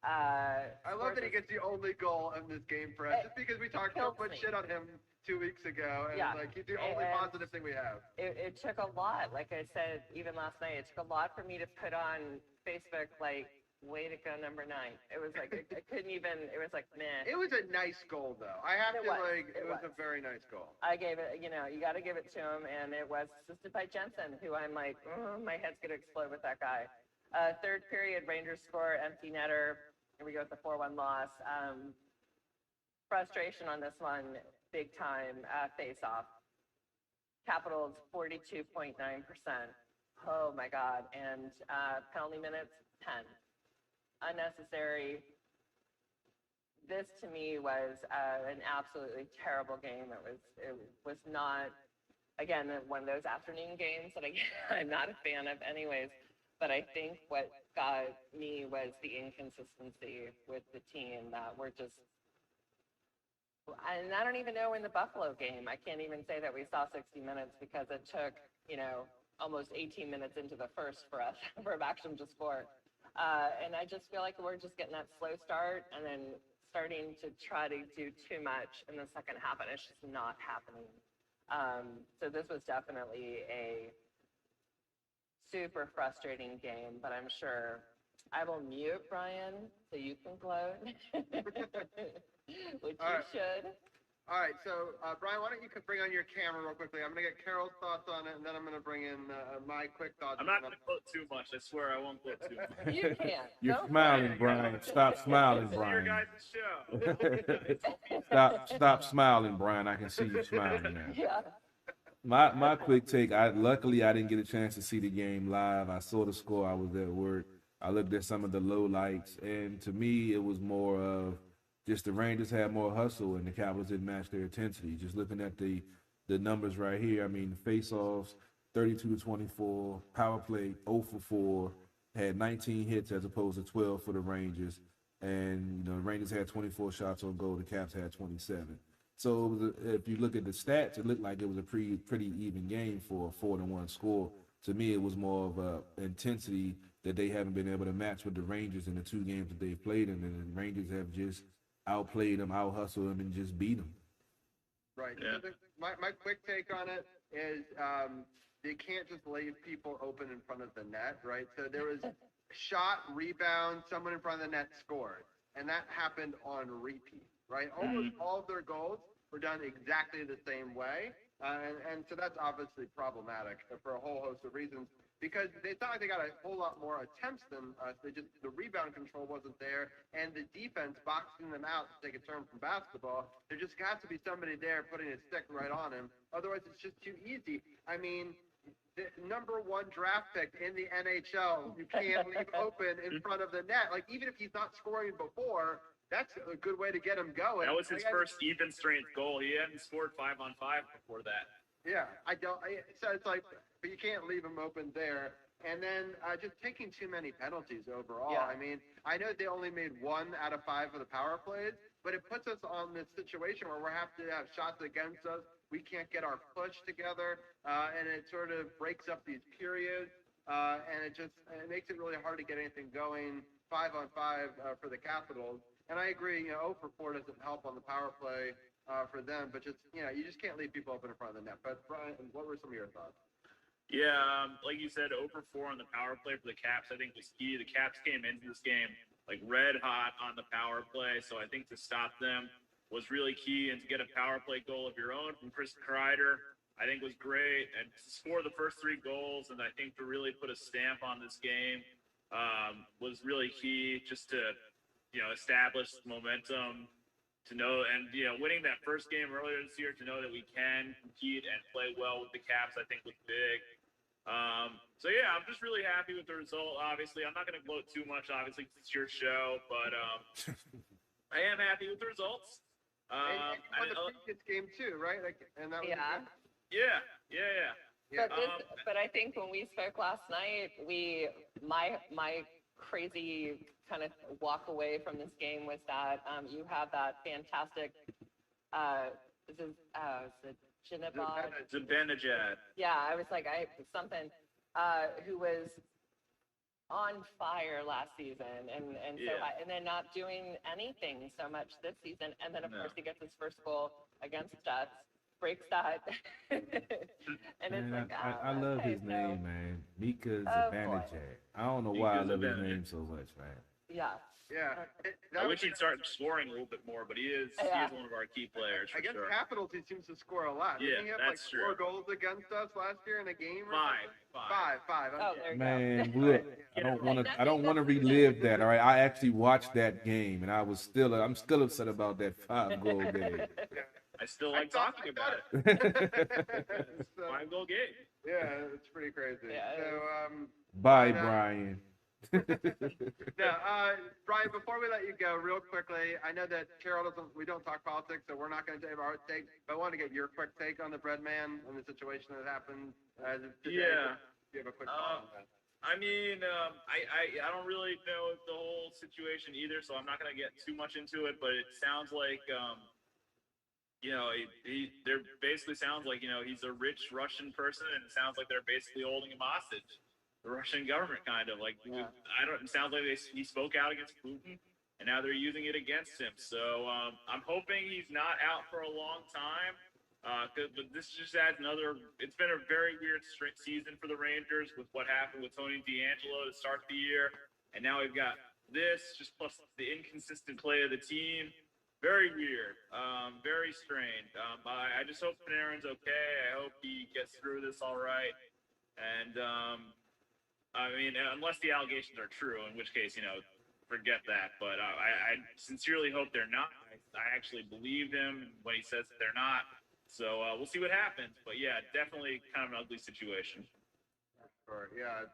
I love that he gets the only goal in this game for us, just because we talked so much shit on him 2 weeks ago, and he's the only positive thing we have. It took a lot, like I said, even last night, it took a lot for me to put on Facebook, like, way to go, number 9. It was like, I couldn't even, it was like, meh. It was a nice goal, though. I have to, it was a very nice goal. I gave it, you got to give it to him, and it was assisted by Jensen, who I'm like, my head's going to explode with that guy. Third period, Rangers score, empty netter. Here we go with the 4-1 loss. Frustration on this one, big time face-off. Capitals 42.9%. Oh my God! And penalty minutes 10. Unnecessary. This to me was an absolutely terrible game. It was not, again, one of those afternoon games that I'm not a fan of, anyways. But I think what got me was the inconsistency with the team, that we're just And I don't even know in the Buffalo game, I can't even say that we saw 60 minutes because it took, almost 18 minutes into the first for us for Maxim to score. And I just feel like we're just getting that slow start and then starting to try to do too much in the second half, and it's just not happening. So this was definitely a super frustrating game, but I'm sure I will mute Brian so you can gloat, which you should. All right, so Brian, why don't you bring on your camera real quickly? I'm going to get Carol's thoughts on it, and then I'm going to bring in my quick thoughts. I'm not going to gloat too much. I swear I won't gloat too much. You can't. You're smiling, Brian. Stop smiling, It's your Brian. guys' show. Stop smiling, Brian. I can see you smiling now. Yeah. My quick take. Luckily I didn't get a chance to see the game live. I saw the score. I was at work. I looked at some of the lowlights, and to me, it was more of just the Rangers had more hustle, and the Capitals didn't match their intensity. Just looking at the numbers right here, I mean, face-offs, 32-24, power play 0 for 4, had 19 hits as opposed to 12 for the Rangers, and the Rangers had 24 shots on goal. The Caps had 27. So if you look at the stats, it looked like it was a pretty even game for a 4-1 score. To me, it was more of a intensity that they haven't been able to match with the Rangers in the two games that they've played in, and the Rangers have just outplayed them, out-hustled them, and just beat them. Right. Yeah. So my quick take on it is they can't just leave people open in front of the net, right? So there was shot, rebound, someone in front of the net scored, and that happened on repeat, right? Almost all of their goals were done exactly the same way, and so that's obviously problematic for a whole host of reasons. Because it's not like they got a whole lot more attempts than us. The rebound control wasn't there, and the defense boxing them out to take a term from basketball. There just has to be somebody there putting a stick right on him. Otherwise, it's just too easy. I mean, the number 1 draft pick in the NHL, you can't leave open in front of the net. Like, even if he's not scoring before, that's a good way to get him going. That was his first even strength goal. He hadn't scored 5-on-5 before that. Yeah, so it's like, but you can't leave them open there. And then just taking too many penalties overall. Yeah. I mean, I know they only made 1 out of 5 of the power plays, but it puts us on this situation where we have to have shots against us. We can't get our push together, and it sort of breaks up these periods, and it makes it really hard to get anything going 5-on-5 for the Capitals. And I agree, 0 for 4 doesn't help on the power play for them, but just, you just can't leave people open in front of the net. But Brian, what were some of your thoughts? Yeah, like you said, 0 for 4 on the power play for the Caps, I think was key. The Caps came into this game like red hot on the power play, so I think to stop them was really key, and to get a power play goal of your own from Chris Kreider, I think was great, and to score the first 3 goals, and I think to really put a stamp on this game was really key, just to, establish momentum, to know, and winning that first game earlier this year, to know that we can compete and play well with the Caps, I think was big. So yeah, I'm just really happy with the result. Obviously, I'm not going to gloat too much. Obviously, it's your show, but I am happy with the results. And you won the previous game too, right? And that was yeah. But I think when we spoke last night, my crazy kind of walk away from this game was that you have that fantastic Zibanejad. Yeah, I was like, who was on fire last season, and then not doing anything so much this season, and then of course he gets his first goal against us, breaks that, and it's like, I love his name, man. Mika Zibanejad. I don't know why I love his name so much, man. Yeah. Yeah. I wish he'd start scoring a little bit more, but he is one of our key players. Against sure. Capitals, he seems to score a lot. Yeah, Didn't he have that's like 4 true. goals against us last year in a game? Or Five. Oh, there you Man, go. look, I don't want to relive that. All right, I actually watched that game, and I'm still upset about that 5-goal game. I still like talking about it. 5-goal game. Yeah, it's pretty crazy. Yeah, so, Bye, Brian. Brian, before we let you go, real quickly, I know that Carol we don't talk politics, so we're not going to take our take, but I want to get your quick take on the bread man and the situation that happened today. Yeah. Do you have a quick thought on that? I mean, I don't really know the whole situation either, so I'm not going to get too much into it, but it sounds like they're basically sounds like, he's a rich Russian person, and it sounds like they're basically holding him hostage. The Russian government, kind of like, it sounds like he spoke out against Putin, and now they're using it against him. So I'm hoping he's not out for a long time. But this just adds another. It's been a very weird season for the Rangers with what happened with Tony DeAngelo to start the year, and now we've got this, just plus the inconsistent play of the team. Very weird, very strange. I just hope Panarin's okay. I hope he gets through this all right. And I mean, unless the allegations are true, in which case, forget that. But I sincerely hope they're not. I actually believe him when he says that they're not. So we'll see what happens. But yeah, definitely kind of an ugly situation. Sure. Yeah,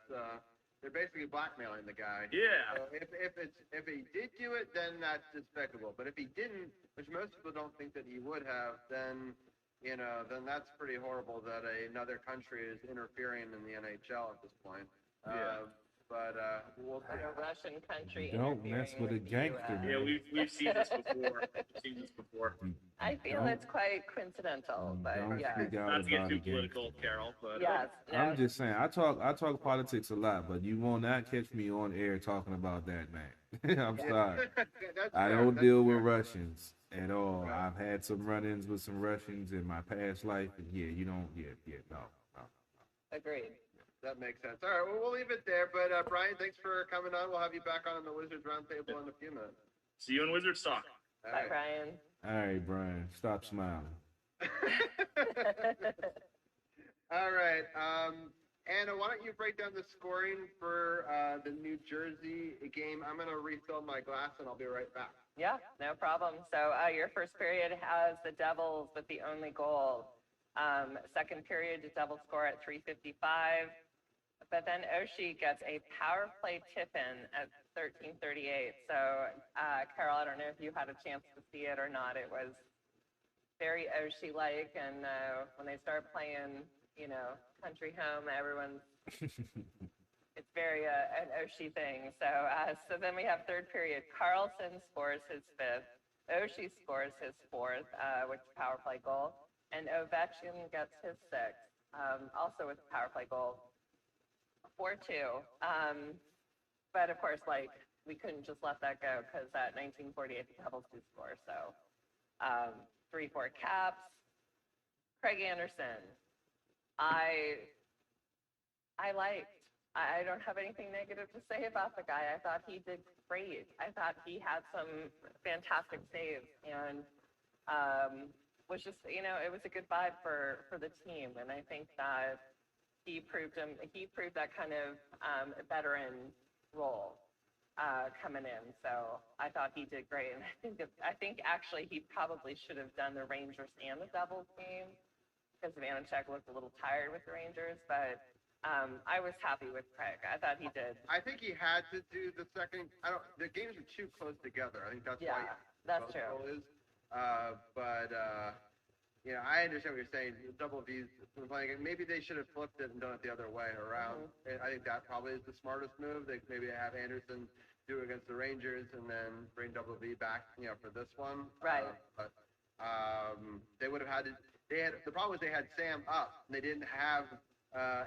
they're basically blackmailing the guy. Yeah. So if he did do it, then that's despicable. But if he didn't, which most people don't think that he would have, then then that's pretty horrible that another country is interfering in the NHL at this point. Yeah. But we'll see. A Russian country. Don't mess with a gangster, man. Yeah, we've seen this before. I feel it's quite coincidental, but Don't yeah. speak out Not to get about too a gangster. political, Carol, but Yes. No, I'm just saying, I talk politics a lot, but you will not catch me on air talking about that, man. I'm sorry. That's I fair, don't that's deal fair. with Russians at all. Right. I've had some run-ins with some Russians in my past life, and no. agreed. That makes sense. All right, well, we'll leave it there. But Brian, thanks for coming on. We'll have you back on the Wizards Roundtable in a few minutes. see you in Wizards Talk. All Bye, right. Brian. All right, Brian, stop smiling. All right. Anna, why don't you break down the scoring for the New Jersey game? I'm going to refill my glass, and I'll be right back. Yeah, no problem. So your first period has the Devils with the only goal. Second period, the Devils score at 3:55. But then Oshie gets a power play tip-in at 13:38. So, Carol, I don't know if you had a chance to see it or not. It was very Oshie-like, and when they start playing, country home, everyone's it's very an Oshie thing. So then we have third period. Carlson scores his fifth. Oshie scores his fourth, which is a power play goal, and Ovechkin gets his sixth, also with a power play goal. 4-2. But of course, we couldn't just let that go because at 1948 the Devils do score. So 3-4 Caps. Craig Anderson. I liked. I don't have anything negative to say about the guy. I thought he did great. I thought he had some fantastic saves and was just, it was a good vibe for the team. And I think that he proved that kind of veteran role coming in. So I thought he did great. And I think actually he probably should have done the Rangers and the Devils game because Vanacek looked a little tired with the Rangers, but I was happy with Craig. I thought he did. I think he had to do the second. The games are too close together. I think that's why. That's true. Is. But I understand what you're saying. Double V's playing. Maybe they should have flipped it and done it the other way around. I think that probably is the smartest move. They maybe have Anderson do it against the Rangers and then bring Double V back, for this one. Right. But they would have had to. The problem was they had Sam up and they didn't have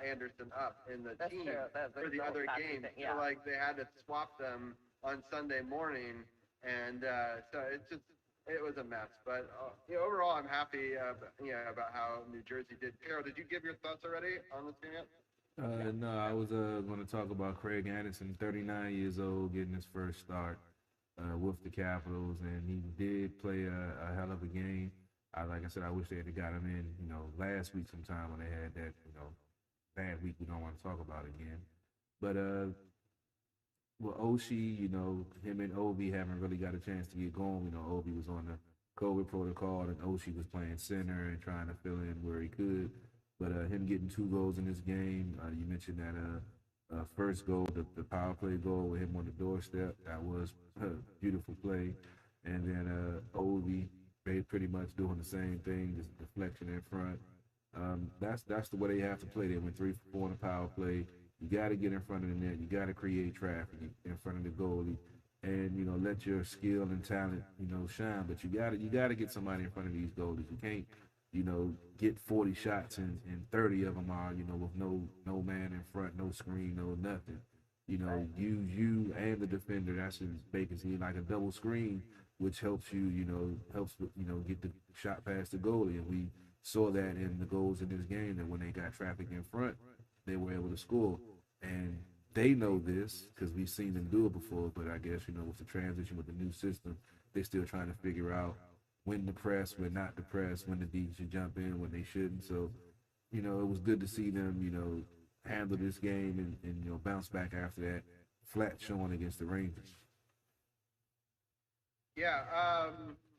Anderson up in the team for the other game. Yeah. So they had to swap them on Sunday morning, and so it was a mess. But overall, I'm happy about how New Jersey did. Carol, did you give your thoughts already on this game yet? No, I was going to talk about Craig Anderson, 39 years old, getting his first start with the Capitals, and he did play a hell of a game. Like I said, I wish they had got him in, last week sometime when they had that, bad week we don't want to talk about again. But with Oshie, him and Ovi haven't really got a chance to get going. Ovi was on the COVID protocol and Oshie was playing center and trying to fill in where he could. But him getting 2 goals in this game, you mentioned that first goal, the power play goal with him on the doorstep, that was a beautiful play. And then Ovi pretty much doing the same thing, just deflection in front. That's the way they have to play. They went 3 for 4 on the power play. You got to get in front of the net. You got to create traffic in front of the goalie. and let your skill and talent shine. But you gotta get somebody in front of these goalies. You can't get 40 shots and 30 of them are with no man in front, no screen, no nothing. Use you and the defender. That's his vacancy, like a double screen, which helps helps get the shot past the goalie. And we saw that in the goals in this game, that when they got traffic in front, they were able to score. And they know this because we've seen them do it before. But I guess with the transition with the new system, they're still trying to figure out when to press, when not to press, when the D should jump in, when they shouldn't. So it was good to see them handle this game and bounce back after that flat showing against the Rangers. Yeah,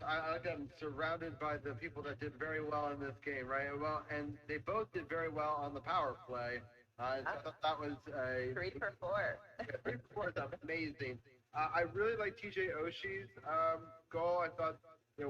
I like them surrounded by the people that did very well in this game, right? Well, and they both did very well on the power play. So I thought that was a 3 for 4. Yeah, 3 for 4 is amazing. I really like TJ Oshie's goal. I thought,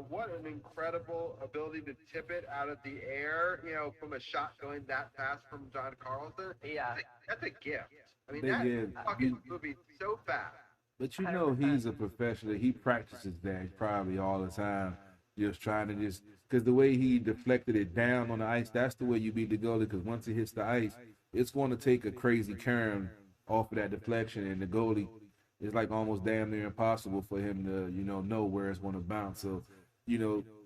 what an incredible ability to tip it out of the air, from a shot going that fast from John Carlson. Yeah. That's a gift. I mean, Yeah, fucking moving so fast. But he's a professional. He practices that probably all the time, just trying to because the way he deflected it down on the ice, that's the way you beat the goalie. Because once it hits the ice, it's going to take a crazy turn off of that deflection, and the goalie is like almost damn near impossible for him to know where it's going to bounce. So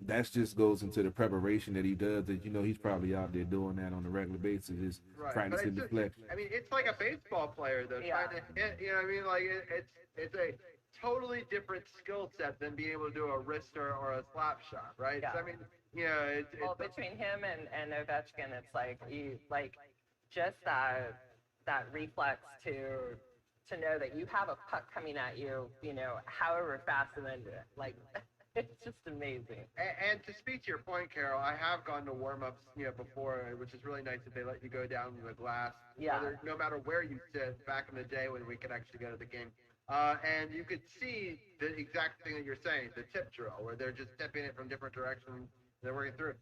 that just goes into the preparation that he does. That he's probably out there doing that on a regular basis, just practicing deflection. I mean, it's like a baseball player though, trying to hit. I mean, like it's a totally different skill set than being able to do a wrister or a slap shot, right? Yeah. So, I mean, well, between him and Ovechkin, it's like just that reflex to know that you have a puck coming at you, however fast, and then it's just amazing. And to speak to your point, Carol, I have gone to warm-ups, before, which is really nice that they let you go down to the glass. Yeah. No matter where you sit, back in the day when we could actually go to the game. And you could see the exact thing that you're saying, the tip drill, where they're just tipping it from different directions. They're working through.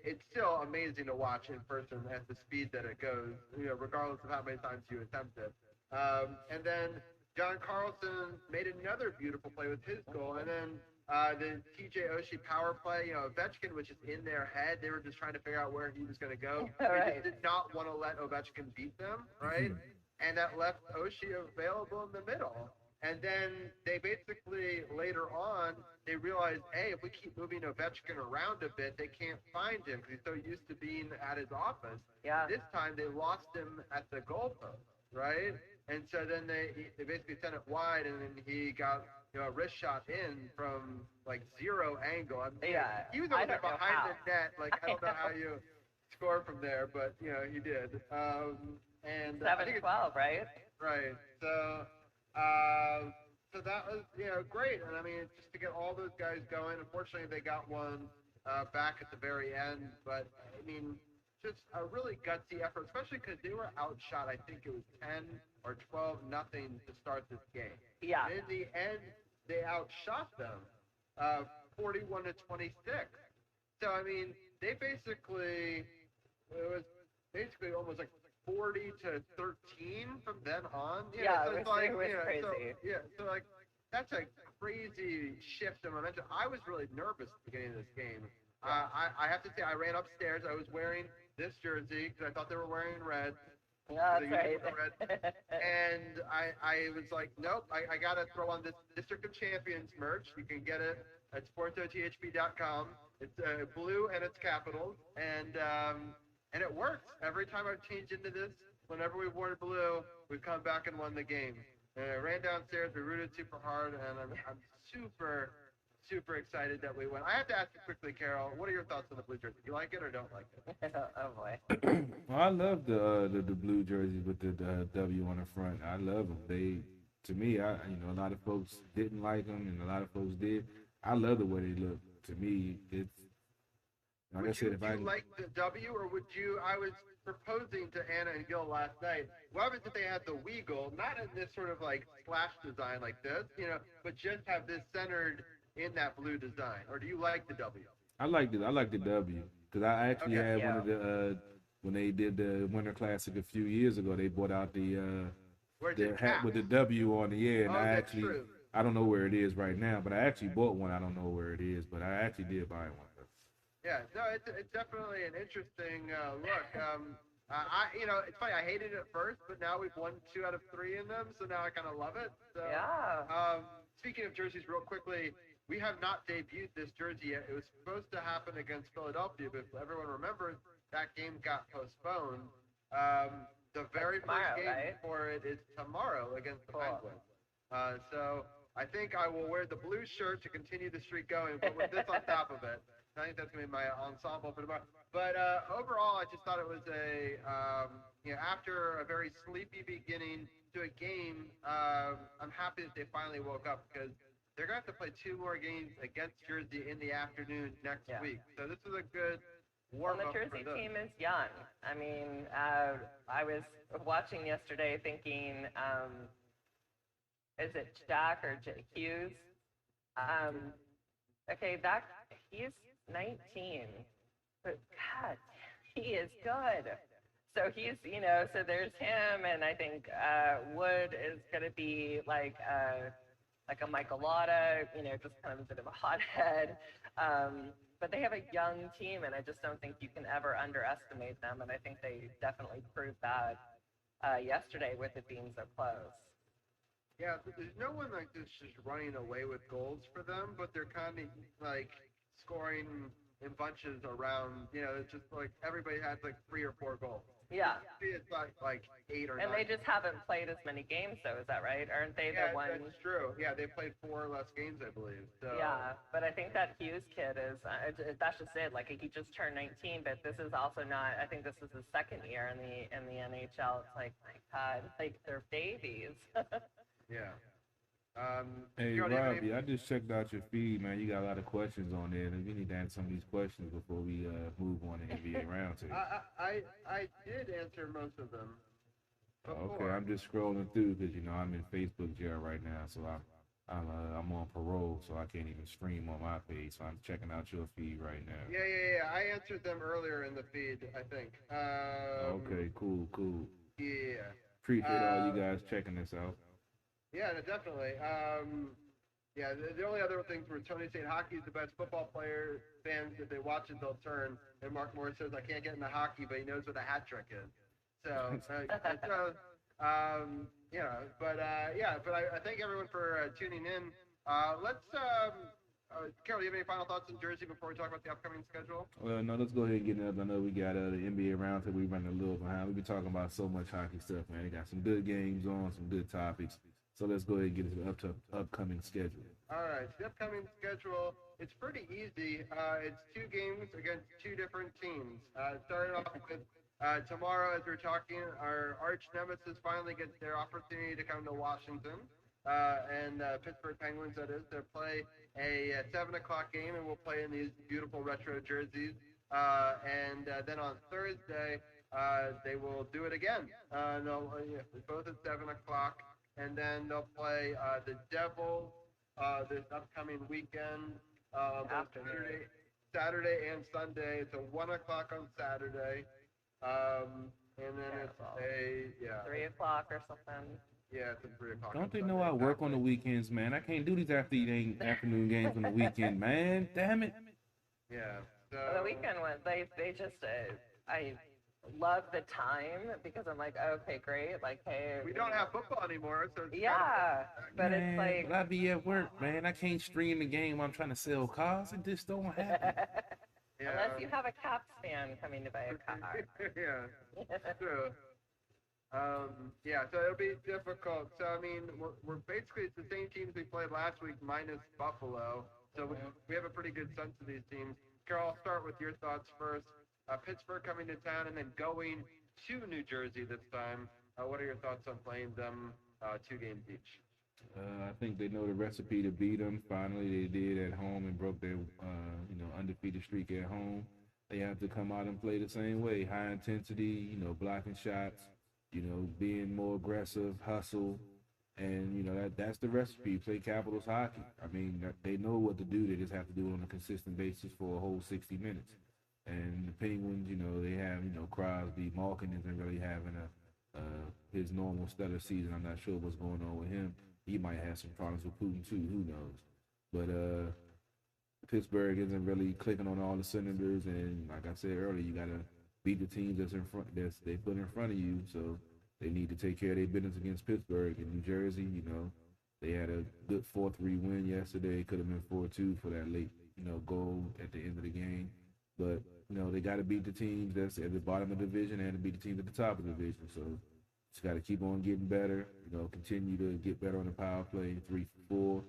It's still amazing to watch in person at the speed that it goes, regardless of how many times you attempt it. And then John Carlson made another beautiful play with his goal, and then the TJ Oshie power play, Ovechkin was just in their head. They were just trying to figure out where he was going to go. Right. They just did not want to let Ovechkin beat them, right? And that left Oshie available in the middle. And then they basically, later on, they realized, hey, if we keep moving Ovechkin around a bit, they can't find him because he's so used to being at his office. Yeah. This time they lost him at the goalpost, right? And so then they basically sent it wide, and then he got a wrist shot in from zero angle. I mean, he was over there behind the net. I don't know how you score from there, but he did. And 7-12, right? Right. So that was great, and I mean just to get all those guys going. Unfortunately, they got one back at the very end, but I mean just a really gutsy effort, especially because they were outshot. I think it was 10 or 12 nothing to start this game. Yeah. And in the end, they outshot them 41 to 26. So I mean they it was basically almost 40 to 13 from then on. Yeah, so it was crazy. So that's a crazy shift in momentum. I was really nervous at the beginning of this game. I have to say, I ran upstairs. I was wearing this jersey because I thought they were wearing red. Yeah, that's right. And I was like, nope, I got to throw on this District of Champions merch. You can get it at sportsothp.com. It's blue and it's capitals. And it works. Every time I've changed into this, whenever we've worn blue, we've come back and won the game. And I ran downstairs, we rooted super hard, and I'm super, super excited that we won. I have to ask you quickly, Carol, what are your thoughts on the blue jersey? Do you like it or don't like it? Oh, boy. Well, I love the blue jerseys with the W on the front. I love them. To me, a lot of folks didn't like them, and a lot of folks did. I love the way they look. To me, it's like would you like the W, or would you? I was proposing to Anna and Gil last night. What if they had the Weagle, not in this sort of slash design like this, but just have this centered in that blue design? Or do you like the W? I like the W because I actually had one of the when they did the Winter Classic a few years ago. They brought out the hat with the W on the end. Oh, that's true. I don't know where it is right now, but I actually bought one. I don't know where it is, but I actually did buy one. Yeah, no, it's definitely an interesting look. It's funny. I hated it at first, but now we've won 2 out of 3 in them, so now I kind of love it. So, Yeah. speaking of jerseys, real quickly, we have not debuted this jersey yet. It was supposed to happen against Philadelphia, but if everyone remembers, that game got postponed. The very first game right? for it is tomorrow against the Cool. Penguins. So I think I will wear the blue shirt to continue the streak going, but with this on top of it. I think that's going to be my ensemble for tomorrow. But overall, I just thought it was after a very sleepy beginning to a game, I'm happy that they finally woke up because they're going to have to play 2 more games against Jersey in the afternoon next week. So this is a good warm-up the Jersey for them. team is young. I mean, I was watching yesterday thinking, is it Jack or Hughes? Okay, he's 19, but God, he is good. So he's, so there's him, and I think Wood is going to be like a Michael Lotta, just kind of a bit of a hothead. But they have a young team, and I just don't think you can ever underestimate them. And I think they definitely proved that yesterday with it being so close. Yeah, there's no one like this just running away with goals for them, but they're kind of like scoring in bunches around. It's just like everybody has like 3 or 4 goals. Yeah. It's like 8 or 9. And they just haven't played as many games, though. Is that right? Aren't they the ones? Yeah, that's true. Yeah, they played 4 less games, I believe. So. Yeah, but I think that Hughes kid is, that's just it. Like, he just turned 19, but this is also not, I think this is his second year in the NHL. It's like, my God, like, they're babies. Yeah. Hey, Robbie, I just checked out your feed, man. You got a lot of questions on there, and we need to answer some of these questions before we move on to NBA roundtable. I did answer most of them. Okay, I'm just scrolling through because I'm in Facebook jail right now, so I'm on parole, so I can't even stream on my page. So I'm checking out your feed right now. Yeah. I answered them earlier in the feed, I think. Okay, cool. Yeah. Appreciate all you guys checking this out. Yeah, definitely. The only other things were Tony saying hockey is the best football player. Fans, if they watch it, they'll turn. And Mark Morris says, I can't get into hockey, but he knows what a hat trick is. So, but I thank everyone for tuning in. Carol, do you have any final thoughts on Jersey before we talk about the upcoming schedule? Well, no, let's go ahead and get it up. I know we got the NBA roundtable. We running a little behind. We've been talking about so much hockey stuff, man. They got some good games on, some good topics. So let's go ahead and get into the upcoming schedule. All right, the upcoming schedule, it's pretty easy. It's 2 games against 2 different teams. Starting off with tomorrow, as we're talking, our arch nemesis finally gets their opportunity to come to Washington. And Pittsburgh Penguins, that is, to play a 7 o'clock game, and we'll play in these beautiful retro jerseys. And then on Thursday, they will do it again. Both at 7 o'clock. And then they'll play the Devils this upcoming weekend, Saturday and Sunday. It's a 1 o'clock on Saturday, and then it's 3 o'clock or something. Yeah, it's a 3 o'clock. Don't they know I work on the weekends, man? I can't do these afternoon games on the weekend, man. Damn it. Yeah. So the weekend ones, they just I love the time because I'm like, okay, great. Like, hey, we don't have football anymore, so it's but man, it's like, but I be at work, man. I can't stream the game while I'm trying to sell cars. It just don't happen. Unless you have a Caps fan coming to buy a car. Yeah, true. So it'll be difficult. So I mean, we're basically it's the same teams we played last week minus Buffalo. So we have a pretty good sense of these teams. Carol, I'll start with your thoughts first. Pittsburgh coming to town and then going to New Jersey this time. What are your thoughts on playing them 2 games each? I think they know the recipe to beat them. Finally, they did at home and broke their undefeated streak at home. They have to come out and play the same way, high intensity, blocking shots, being more aggressive, hustle, and that's the recipe. Play Capitals hockey. I mean, they know what to do. They just have to do it on a consistent basis for a whole 60 minutes. And the Penguins, they have, Crosby. Malkin isn't really having his normal stellar season. I'm not sure what's going on with him. he might have some problems with Putin too. Who knows? But Pittsburgh isn't really clicking on all the cylinders, and like I said earlier, you gotta beat the teams that's in front that's they put in front of you. So they need to take care of their business against Pittsburgh and New Jersey. They had a good 4-3 win yesterday. Could have been 4-2 for that late goal at the end of the game. But they got to beat the teams that's at the bottom of the division and to beat the teams at the top of the division. So just got to keep on getting better. Continue to get better on the power play. 3 for 4,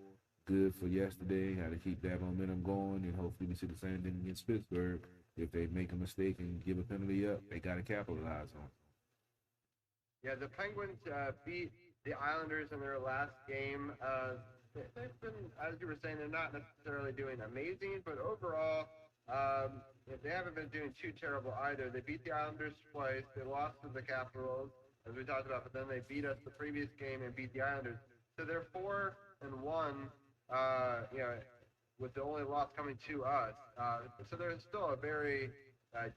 good for yesterday. Got to keep that momentum going, and hopefully we see the same thing against Pittsburgh. If they make a mistake and give a penalty up, they got to capitalize on it. Yeah, the Penguins beat the Islanders in their last game. They've been, as you were saying, they're not necessarily doing amazing, but overall, they haven't been doing too terrible either. They beat the Islanders twice. They lost to the Capitals, as we talked about, but then they beat us the previous game and beat the Islanders. So they're 4-1, with the only loss coming to us. So they're still a very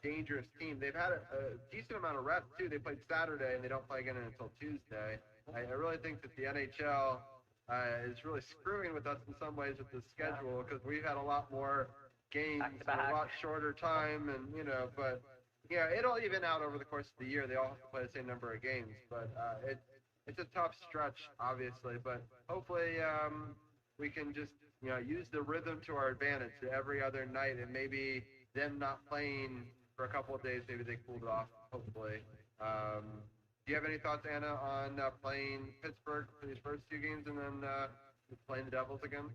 dangerous team. They've had a decent amount of reps, too. They played Saturday, and they don't play again until Tuesday. I really think that the NHL is really screwing with us in some ways with the schedule, because we've had a lot more games in a lot shorter time, and but it'll even out over the course of the year. They all have to play the same number of games, but it's a tough stretch, obviously. But hopefully we can just use the rhythm to our advantage every other night, and maybe them not playing for a couple of days, maybe they cooled off. Hopefully. Do you have any thoughts, Anna, on playing Pittsburgh for these first 2 games and then playing the Devils again?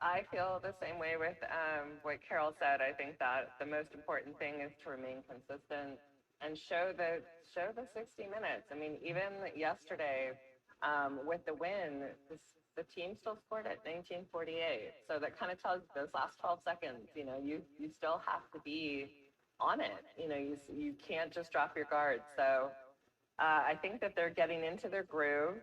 I feel the same way with what Carol said. I think that the most important thing is to remain consistent and show the 60 minutes. I mean, even yesterday with the win, the team still scored at 19:48. So that kind of tells you those last 12 seconds. You still have to be on it. You can't just drop your guard. So I think that they're getting into their groove.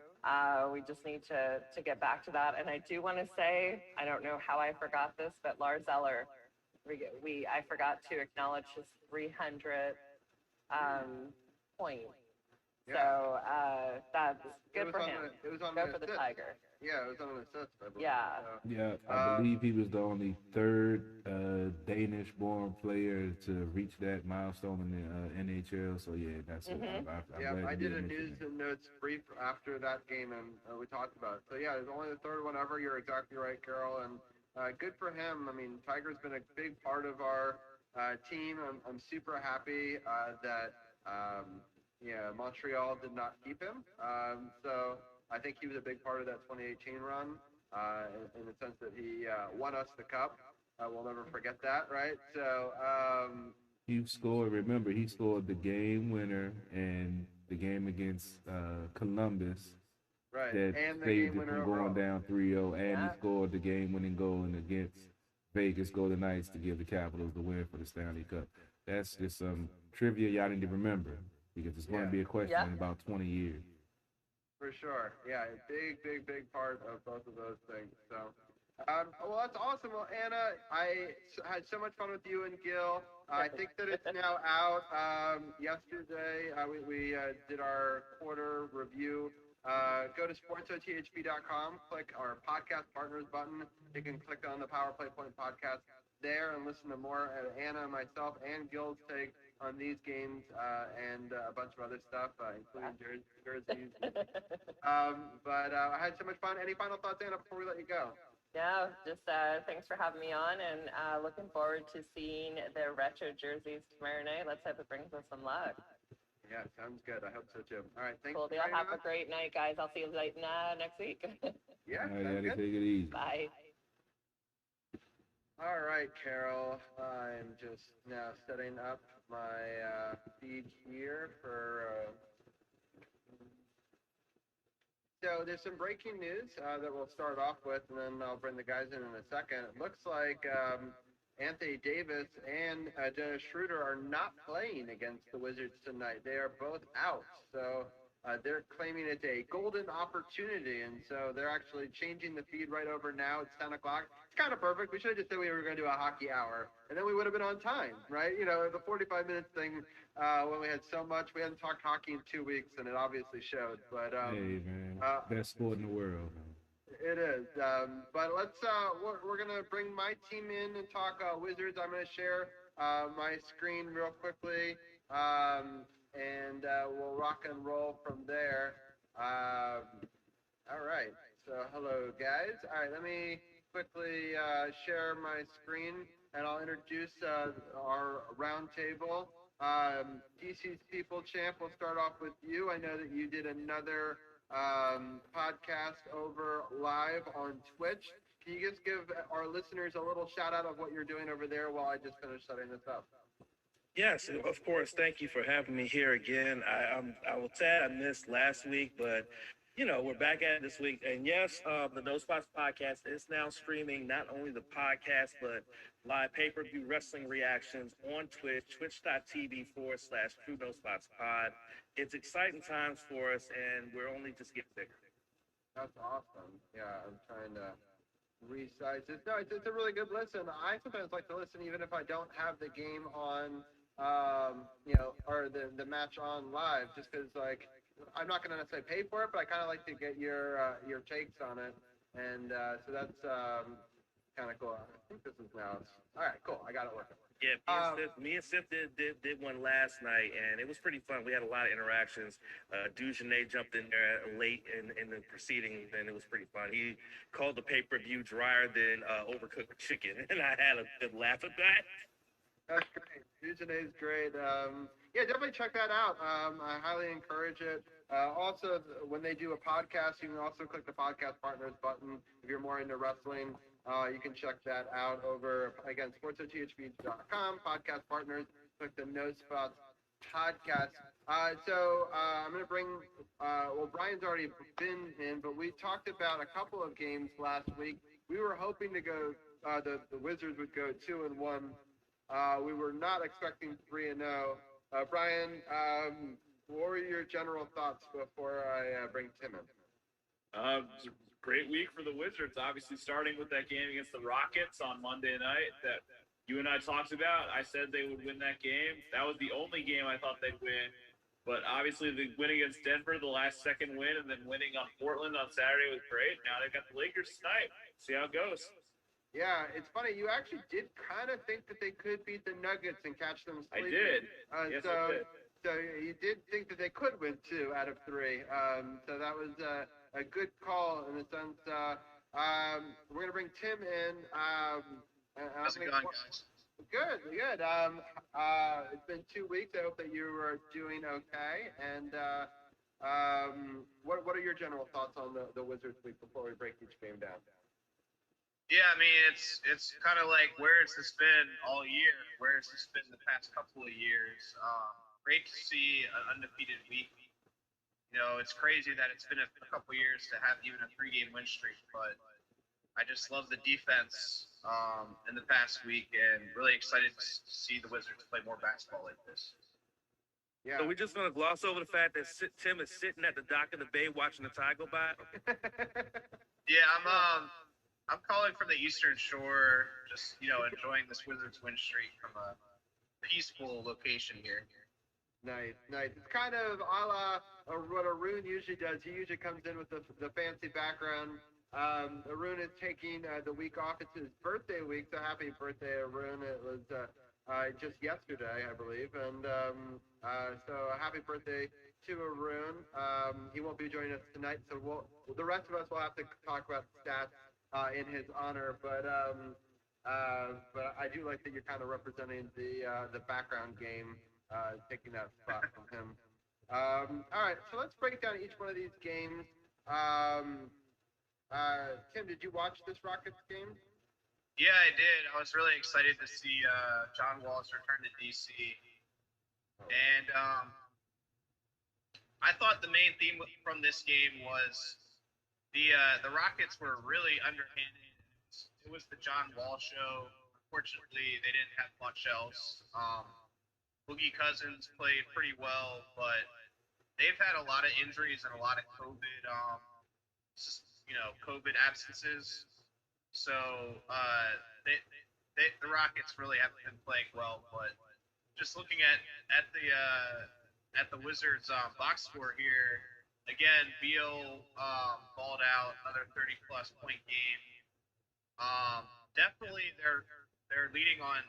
We just need to get back to that. And I do want to say, I don't know how I forgot this, but Lars Eller, I forgot to acknowledge his 300th point. Yeah. So that's good for him. It was on Go for the Tiger. Yeah, it was on an assist, I believe. Yeah. Yeah, I believe he was the only third Danish-born player to reach that milestone in the NHL. So yeah, that's it. I did a news and notes brief after that game, and we talked about it. So yeah, it's only the third one ever. You're exactly right, Carol, and good for him. I mean, Tiger's been a big part of our team. I'm super happy that Montreal did not keep him. So I think he was a big part of that 2018 run, in the sense that he won us the cup. We'll never forget that, right? So he scored. Remember, he scored the game winner and the game against Columbus. Right, that and the saved game it winner from going overall. down 3-0, and he scored the game-winning goal against Vegas Golden Knights to give the Capitals the win for the Stanley Cup. That's just some trivia y'all need to remember, because it's going to be a question in about 20 years. For sure. Yeah, a big part of both of those things. So, well, that's awesome. Well, Anna, I had so much fun with you and Gil. I think that it's now out. Yesterday, we did our quarter review. Go to sportsothp.com, click our podcast partners button. You can click on the Power Play Point podcast there and listen to more of Anna, myself, and Gil's take on these games and a bunch of other stuff, including jerseys. But I had so much fun. Any final thoughts, Anna, before we let you go? No, just thanks for having me on, and looking forward to seeing the retro jerseys tomorrow night. Let's hope it brings us some luck. Yeah, sounds good. I hope so too. All right, thanks. Cool deal. Have a great night, guys. I'll see you next week. Yeah, all right, take it easy. Bye. All right, Carol. I'm just now setting up my feed here for. So there's some breaking news that we'll start off with, and then I'll bring the guys in a second. It looks like Anthony Davis and Dennis Schroeder are not playing against the Wizards tonight. They are both out. So they're claiming it's a golden opportunity, and so they're actually changing the feed right over now. It's 10 o'clock. It's kind of perfect. We should have just said we were going to do a hockey hour, and then we would have been on time, right? The 45 minutes thing, when we had so much. We hadn't talked hockey in 2 weeks, and it obviously showed. But hey, man, best sport in the world, man. It is. But let's we're gonna bring my team in and talk Wizards. I'm gonna share my screen real quickly, and we'll rock and roll from there. All right. So hello guys. All right. Let me quickly share my screen, and I'll introduce our round table. DC's People Champ, we'll start off with you. I know that you did another podcast over live on Twitch. Can you just give our listeners a little shout out of what you're doing over there while I just finish setting this up? Yes, of course. Thank you for having me here again. I will say I missed last week, but we're back at it this week. And yes, the No Spots podcast is now streaming not only the podcast, but live pay-per-view wrestling reactions on Twitch, twitch.tv/True No Spots Pod. It's exciting times for us, and we're only just getting bigger. That's awesome. Yeah, I'm trying to resize it. No, it's a really good listen. I sometimes like to listen even if I don't have the game on, or the match on live, just because like I'm not gonna necessarily pay for it, but I kind of like to get your takes on it, and so that's kind of cool. I think this is now. All right, cool. I got it working. Yeah, me and Sif did one last night, and it was pretty fun. We had a lot of interactions. Dujanet jumped in there late in the proceedings, and it was pretty fun. He called the pay-per-view drier than overcooked chicken, and I had a good laugh at that. That's great. Dujanet's great. Yeah, definitely check that out. I highly encourage it. Also, when they do a podcast, you can also click the podcast partners button if you're more into wrestling. You can check that out over, again, sportsothb.com, podcast partners, click the No Spots podcast. So I'm going to bring, Brian's already been in, but we talked about a couple of games last week. We were hoping to go, the Wizards would go 2-1. We were not expecting 3-0. Brian, what were your general thoughts before I bring Tim in? It's a great week for the Wizards, obviously starting with that game against the Rockets on Monday night that you and I talked about. I said they would win that game. That was the only game I thought they'd win. But obviously the win against Denver, the last second win, and then winning on Portland on Saturday was great. Now they've got the Lakers tonight. See how it goes. Yeah, it's funny. You actually did kind of think that they could beat the Nuggets and catch them sleeping. I did. Yes, I did. So you did think that they could win 2 out of 3. So that was a good call in the sense. We're gonna bring Tim in. How's it going, guys? Good. It's been 2 weeks. I hope that you are doing okay. And what are your general thoughts on the Wizards week before we break each game down? Yeah, I mean, it's kind of like, where has this been all year? Where has this been the past couple of years? Great to see an undefeated week. It's crazy that it's been a couple of years to have even a 3-game win streak, but I just love the defense in the past week, and really excited to see the Wizards play more basketball like this. Yeah. So we're just going to gloss over the fact that Tim is sitting at the dock of the bay watching the tide go by? Yeah, I'm calling from the Eastern Shore, just, enjoying this Wizards win streak from a peaceful location here. Nice. It's kind of a la what Arun usually does. He usually comes in with the fancy background. Arun is taking the week off. It's his birthday week, so happy birthday, Arun. It was just yesterday, I believe. And so happy birthday to Arun. He won't be joining us tonight, so the rest of us will have to talk about stats in his honor, but I do like that you're kind of representing the background game, taking that spot from him. All right, so let's break down each one of these games. Tim, did you watch this Rockets game? Yeah, I did. I was really excited to see John Wall's return to DC, and I thought the main theme from this game was the Rockets were really underhanded. It was the John Wall show. Unfortunately, they didn't have much else. Boogie Cousins played pretty well, but they've had a lot of injuries and a lot of COVID absences. So the Rockets really haven't been playing well. But just looking at the Wizards box score here, again, Beal balled out, another 30-plus point game. Definitely, they're leading on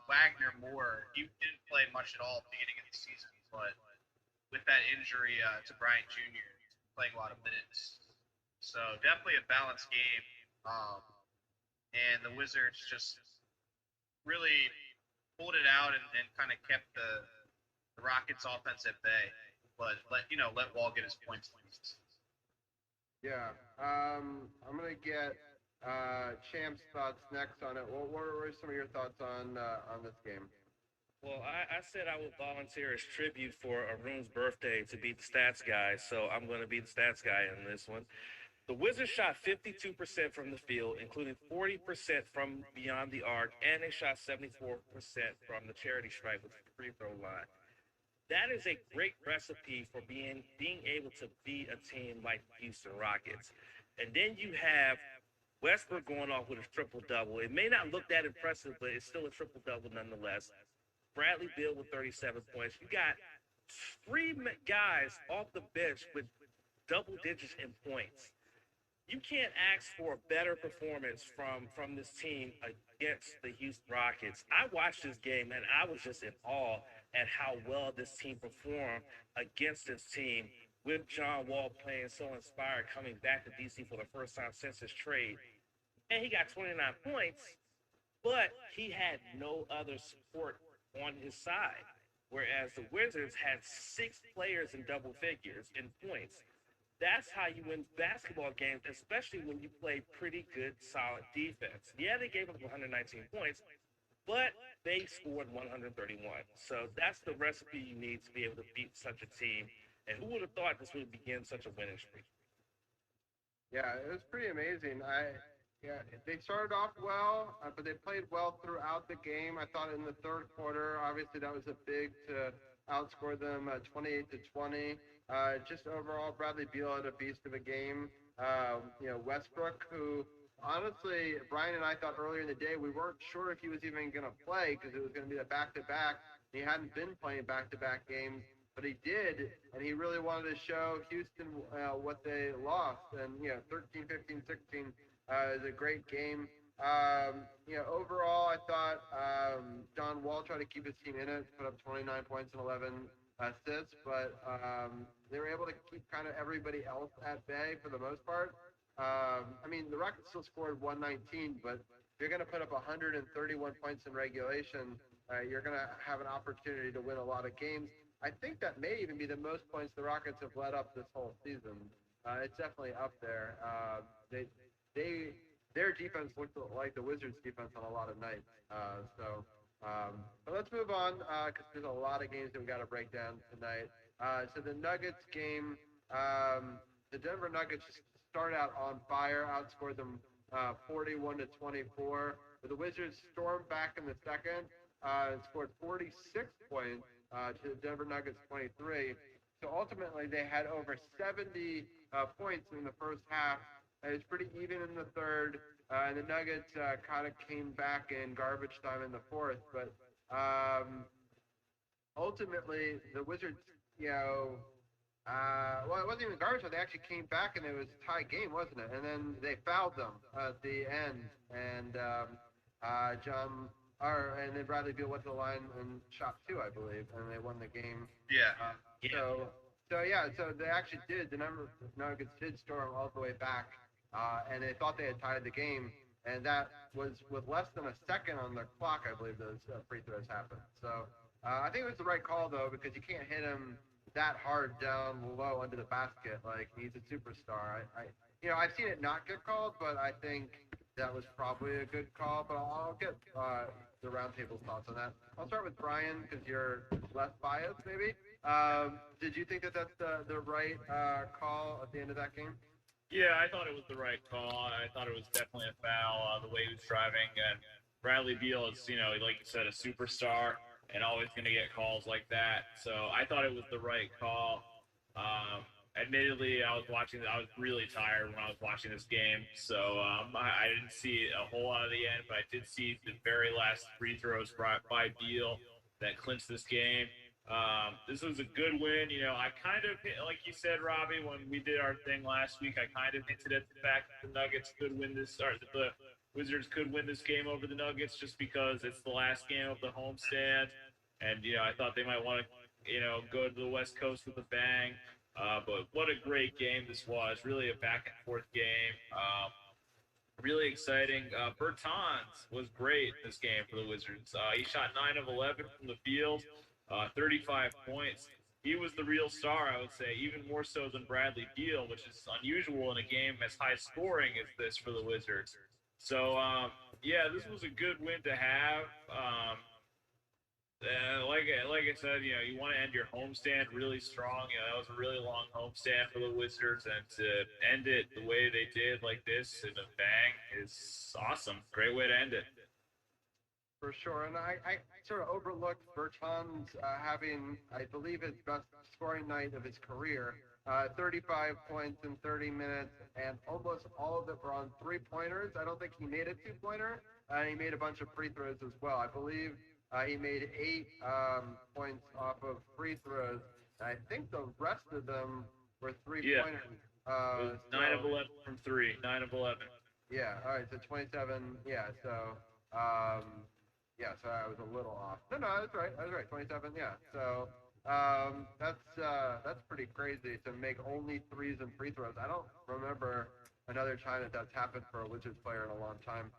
Wagner more. He didn't play much at all at the beginning of the season, but with that injury to Bryant Jr., he's playing a lot of minutes. So definitely a balanced game. And the Wizards just really pulled it out and kind of kept the Rockets' offense at bay. But let Wall get his points at least. Yeah. I'm gonna get Champ's thoughts next on it. What were some of your thoughts on this game? Well, I said I would volunteer as tribute for Arun's birthday to be the stats guy, so I'm going to be the stats guy in this one. The Wizards shot 52% from the field, including 40% from beyond the arc, and they shot 74% from the charity stripe with the free throw line. That is a great recipe for being able to beat a team like the Houston Rockets. And then you have Westbrook going off with a triple double. It may not look that impressive, but it's still a triple double nonetheless. Bradley Beal with 37 points. You got three guys off the bench with double digits in points. You can't ask for a better performance from this team against the Houston Rockets. I watched this game and I was just in awe at how well this team performed against this team with John Wall playing so inspired, coming back to DC for the first time since his trade. And he got 29 points, but he had no other support on his side. Whereas the Wizards had 6 players in double figures in points. That's how you win basketball games, especially when you play pretty good, solid defense. Yeah, they gave up 119 points, but they scored 131. So that's the recipe you need to be able to beat such a team. And who would have thought this would begin such a winning streak? Yeah, it was pretty amazing. They started off well, but they played well throughout the game. I thought in the third quarter, obviously that was a big to outscore them 28 to 20. Just overall, Bradley Beal had a beast of a game. Westbrook, who honestly, Brian and I thought earlier in the day we weren't sure if he was even going to play because it was going to be a back-to-back. He hadn't been playing back-to-back games, but he did, and he really wanted to show Houston what they lost. And 13, 15, 16 is a great game. Overall, I thought John Wall tried to keep his team in it, put up 29 points and 11 assists, but they were able to keep kind of everybody else at bay for the most part. The Rockets still scored 119, but if you're going to put up 131 points in regulation, you're going to have an opportunity to win a lot of games. I think that may even be the most points the Rockets have let up this whole season. It's definitely up there. Their defense looked like the Wizards' defense on a lot of nights. But let's move on because there's a lot of games that we got to break down tonight. So the Nuggets game, the Denver Nuggets started out on fire, outscored them 41 to 24. But the Wizards stormed back in the second and scored 46 points to the Denver Nuggets 23. So ultimately, they had over 70 points in the first half. It was pretty even in the third, and the Nuggets kind of came back in garbage time in the fourth. But ultimately, the Wizards, it wasn't even garbage time. They actually came back, and it was a tie game, wasn't it? And then they fouled them at the end, and and then Bradley Beal went to the line and shot 2, I believe, and they won the game. Yeah. So they actually did. The Nuggets did storm all the way back, and they thought they had tied the game, and that was with less than a second on the clock, I believe those free throws happened. So I think it was the right call, though, because you can't hit him that hard down low under the basket. Like, he's a superstar. I've seen it not get called, but I think that was probably a good call. But I'll get the roundtable's thoughts on that. I'll start with Brian because you're less biased, maybe. Did you think that that's the right call at the end of that game? Yeah, I thought it was the right call. I thought it was definitely a foul the way he was driving. And Bradley Beal is, like you said, a superstar and always going to get calls like that. So I thought it was the right call. Admittedly, I was really tired when I was watching this game. So I didn't see a whole lot of the end, but I did see the very last free throws brought by Beal that clinched this game. This was a good win. You know, I kind of, like you said, Robbie, when we did our thing last week, I kind of hinted at the fact that the Nuggets could win this, or that the Wizards could win this game over the Nuggets just because it's the last game of the homestand. And, you know, I thought they might want to, you know, go to the West Coast with a bang. But what a great game this was. Really a back and forth game. Really exciting. Bertans was great this game for the Wizards. He shot 9 of 11 from the field, 35 points. He was the real star, I would say, even more so than Bradley Beal, which is unusual in a game as high scoring as this for the Wizards. So, yeah, this was a good win to have. Like I said, you know, you want to end your homestand really strong. You know, that was a really long homestand for the Wizards, and to end it the way they did, like this, in a bang, is awesome. Great way to end it. For sure, and I sort of overlooked Bertans having, I believe, his best scoring night of his career. 35 points in 30 minutes, and almost all of it were on three-pointers. I don't think he made a two-pointer, and he made a bunch of free throws as well. I believe he made 8 points off of free throws. I think the rest of them were three-pointers. Yeah. 9 of 11 from 3. 9 of 11. Yeah, all right, so 27, yeah, so, yeah, so I was a little off. No, I was right, 27, yeah. So, that's pretty crazy to make only threes and free throws. I don't remember another time that that's happened for a Wizards player in a long time.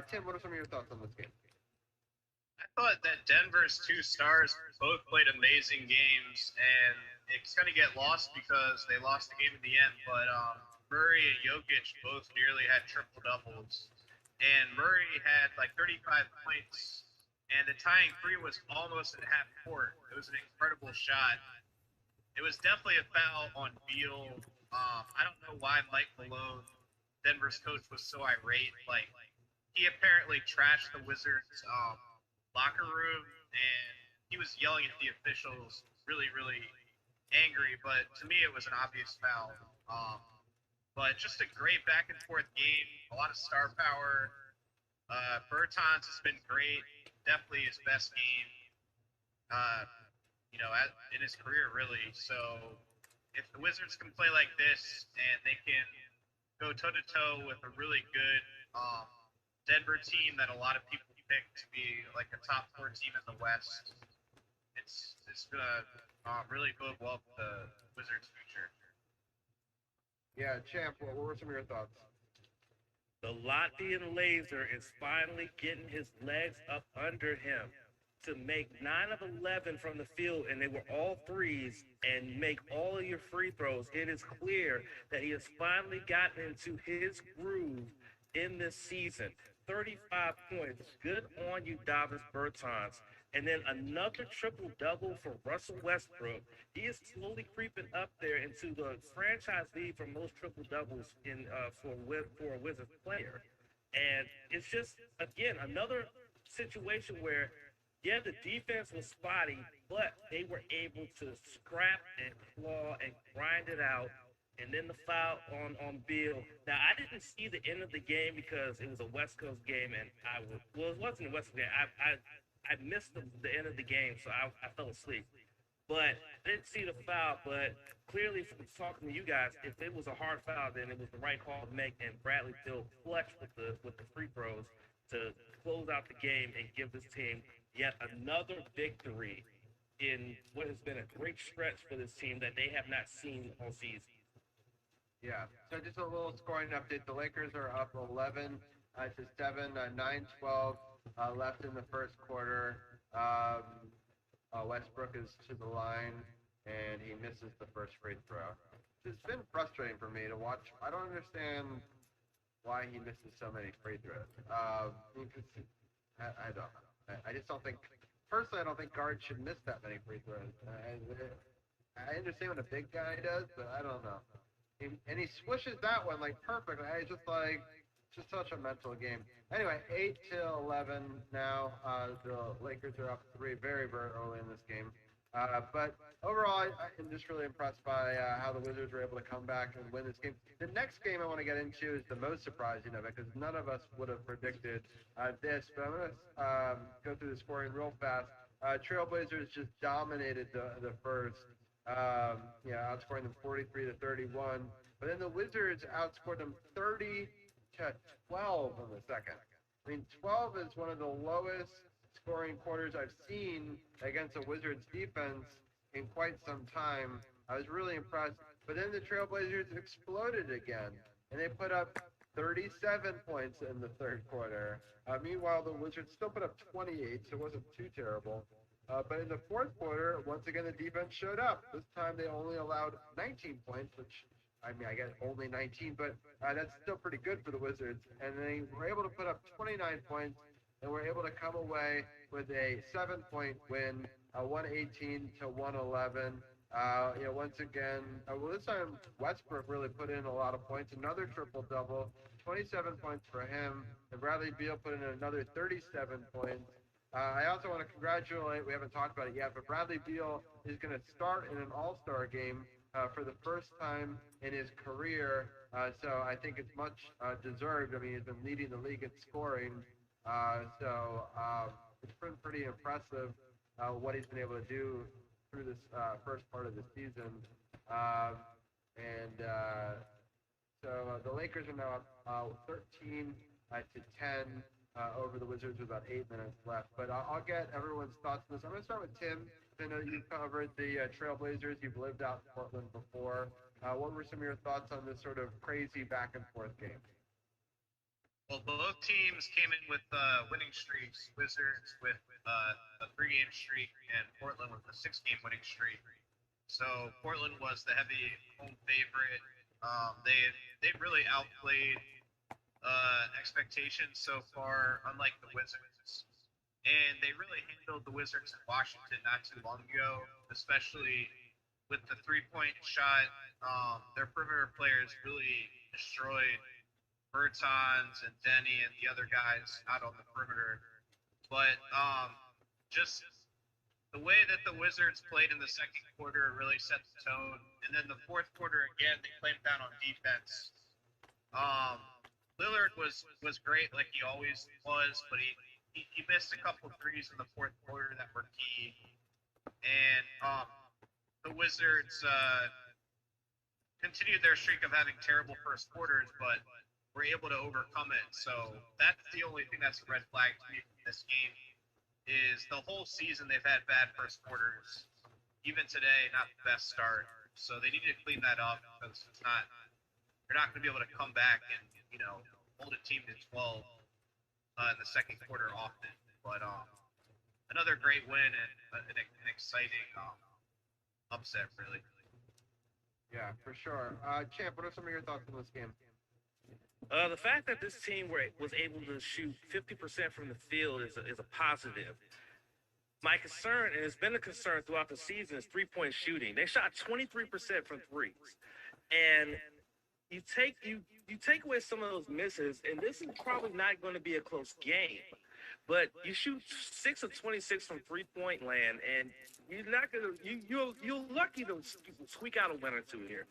Tim, what are some of your thoughts on this game? I thought that Denver's two stars both played amazing games, and it's going to get lost because they lost the game in the end. But Murray and Jokic both nearly had triple doubles, and Murray had like 35 points, and the tying three was almost at half court. It was an incredible shot. It was definitely a foul on Beal. I don't know why Mike Malone, Denver's coach, was so irate. Like, he apparently trashed the Wizards' locker room, and he was yelling at the officials, really, really angry. But to me, it was an obvious foul. But just a great back and forth game, a lot of star power. Bertans has been great, definitely his best game, you know, in his career, really. So if the Wizards can play like this and they can go toe to toe with a really good Denver team that a lot of people pick to be like a top 4 team in the West, it's gonna really bode well for the Wizards' future. Yeah, Champ, what were some of your thoughts? The Latvian Laser is finally getting his legs up under him to make 9 of 11 from the field, and they were all threes, and make all of your free throws. It is clear that he has finally gotten into his groove in this season. 35 points. Good on you, Davis Bertans. And then another triple-double for Russell Westbrook. He is slowly creeping up there into the franchise lead for most triple-doubles for a Wizards player. And it's just, again, another situation where, yeah, the defense was spotty, but they were able to scrap and claw and grind it out. And then the foul on Beal. Now, I didn't see the end of the game because it was a West Coast game, and it wasn't a West Coast game. I missed the end of the game, so I fell asleep. But I didn't see the foul, but clearly from talking to you guys, if it was a hard foul, then it was the right call to make, and Bradley Beal clutched with the free throws to close out the game and give this team yet another victory in what has been a great stretch for this team that they have not seen all season. Yeah, so just a little scoring update. The Lakers are up 11 to 7, 9-12 left in the first quarter. Westbrook is to the line, and he misses the first free throw. It's been frustrating for me to watch. I don't understand why he misses so many free throws. I don't know. I just don't think, personally, I don't think guards should miss that many free throws. I understand what a big guy does, but I don't know. And he swishes that one like perfectly. It's just such a mental game. Anyway, 8-11 now. The Lakers are up 3 very, very early in this game. But overall, I'm just really impressed by how the Wizards were able to come back and win this game. The next game I want to get into is the most surprising of it because none of us would have predicted this. But I'm going to go through the scoring real fast. Trailblazers just dominated the first, outscoring them 43-31. But then the Wizards outscored them 30-12 in the second. I mean, 12 is one of the lowest scoring quarters I've seen against a Wizards defense in quite some time. I was really impressed. But then the Trailblazers exploded again, and they put up 37 points in the third quarter. Meanwhile, the Wizards still put up 28, so it wasn't too terrible. But in the fourth quarter, once again, the defense showed up. This time they only allowed 19 points, which, I guess only 19, but that's still pretty good for the Wizards. And they were able to put up 29 points, and were able to come away with a 7-point win, 118-111. Once again, this time Westbrook really put in a lot of points. Another triple-double, 27 points for him. And Bradley Beal put in another 37 points. I also want to congratulate, we haven't talked about it yet, but Bradley Beal is going to start in an all-star game for the first time in his career. So I think it's much deserved. I mean, he's been leading the league in scoring. It's been pretty impressive what he's been able to do through this first part of the season. So the Lakers are now up 13-10 over the Wizards with about 8 minutes left. But I'll get everyone's thoughts on this. I'm going to start with Tim. I know you've covered the Trailblazers. You've lived out in Portland before. What were some of your thoughts on this sort of crazy back-and-forth game? Well, both teams came in with winning streaks. Wizards with a 3-game streak, and Portland with a 6-game winning streak. So Portland was the heavy home favorite. They really outplayed expectations so far, unlike the Wizards. And they really handled the Wizards in Washington not too long ago, especially with the three-point shot. Their perimeter players really destroyed Bertans and Denny and the other guys out on the perimeter. But just the way that the Wizards played in the second quarter really set the tone. And then the fourth quarter, again, they clamped down on defense. Lillard was great like he always was, but he missed a couple threes in the fourth quarter that were key. And the Wizards continued their streak of having terrible first quarters, but were able to overcome it. So that's the only thing that's a red flag to me from this game is the whole season they've had bad first quarters. Even today, not the best start. So they need to clean that up because you're not going to be able to come back and, hold a team to 12 in the second quarter often. But another great win and an exciting upset, really. Yeah, for sure. Champ, what are some of your thoughts on this game? The fact that this team was able to shoot 50% from the field is a positive. My concern, and it's been a concern throughout the season, is three-point shooting. They shot 23% from threes, and you take away some of those misses, and this is probably not going to be a close game. But you shoot 6 of 26 from three-point land, and you're not gonna you're lucky to squeak out a win or two here.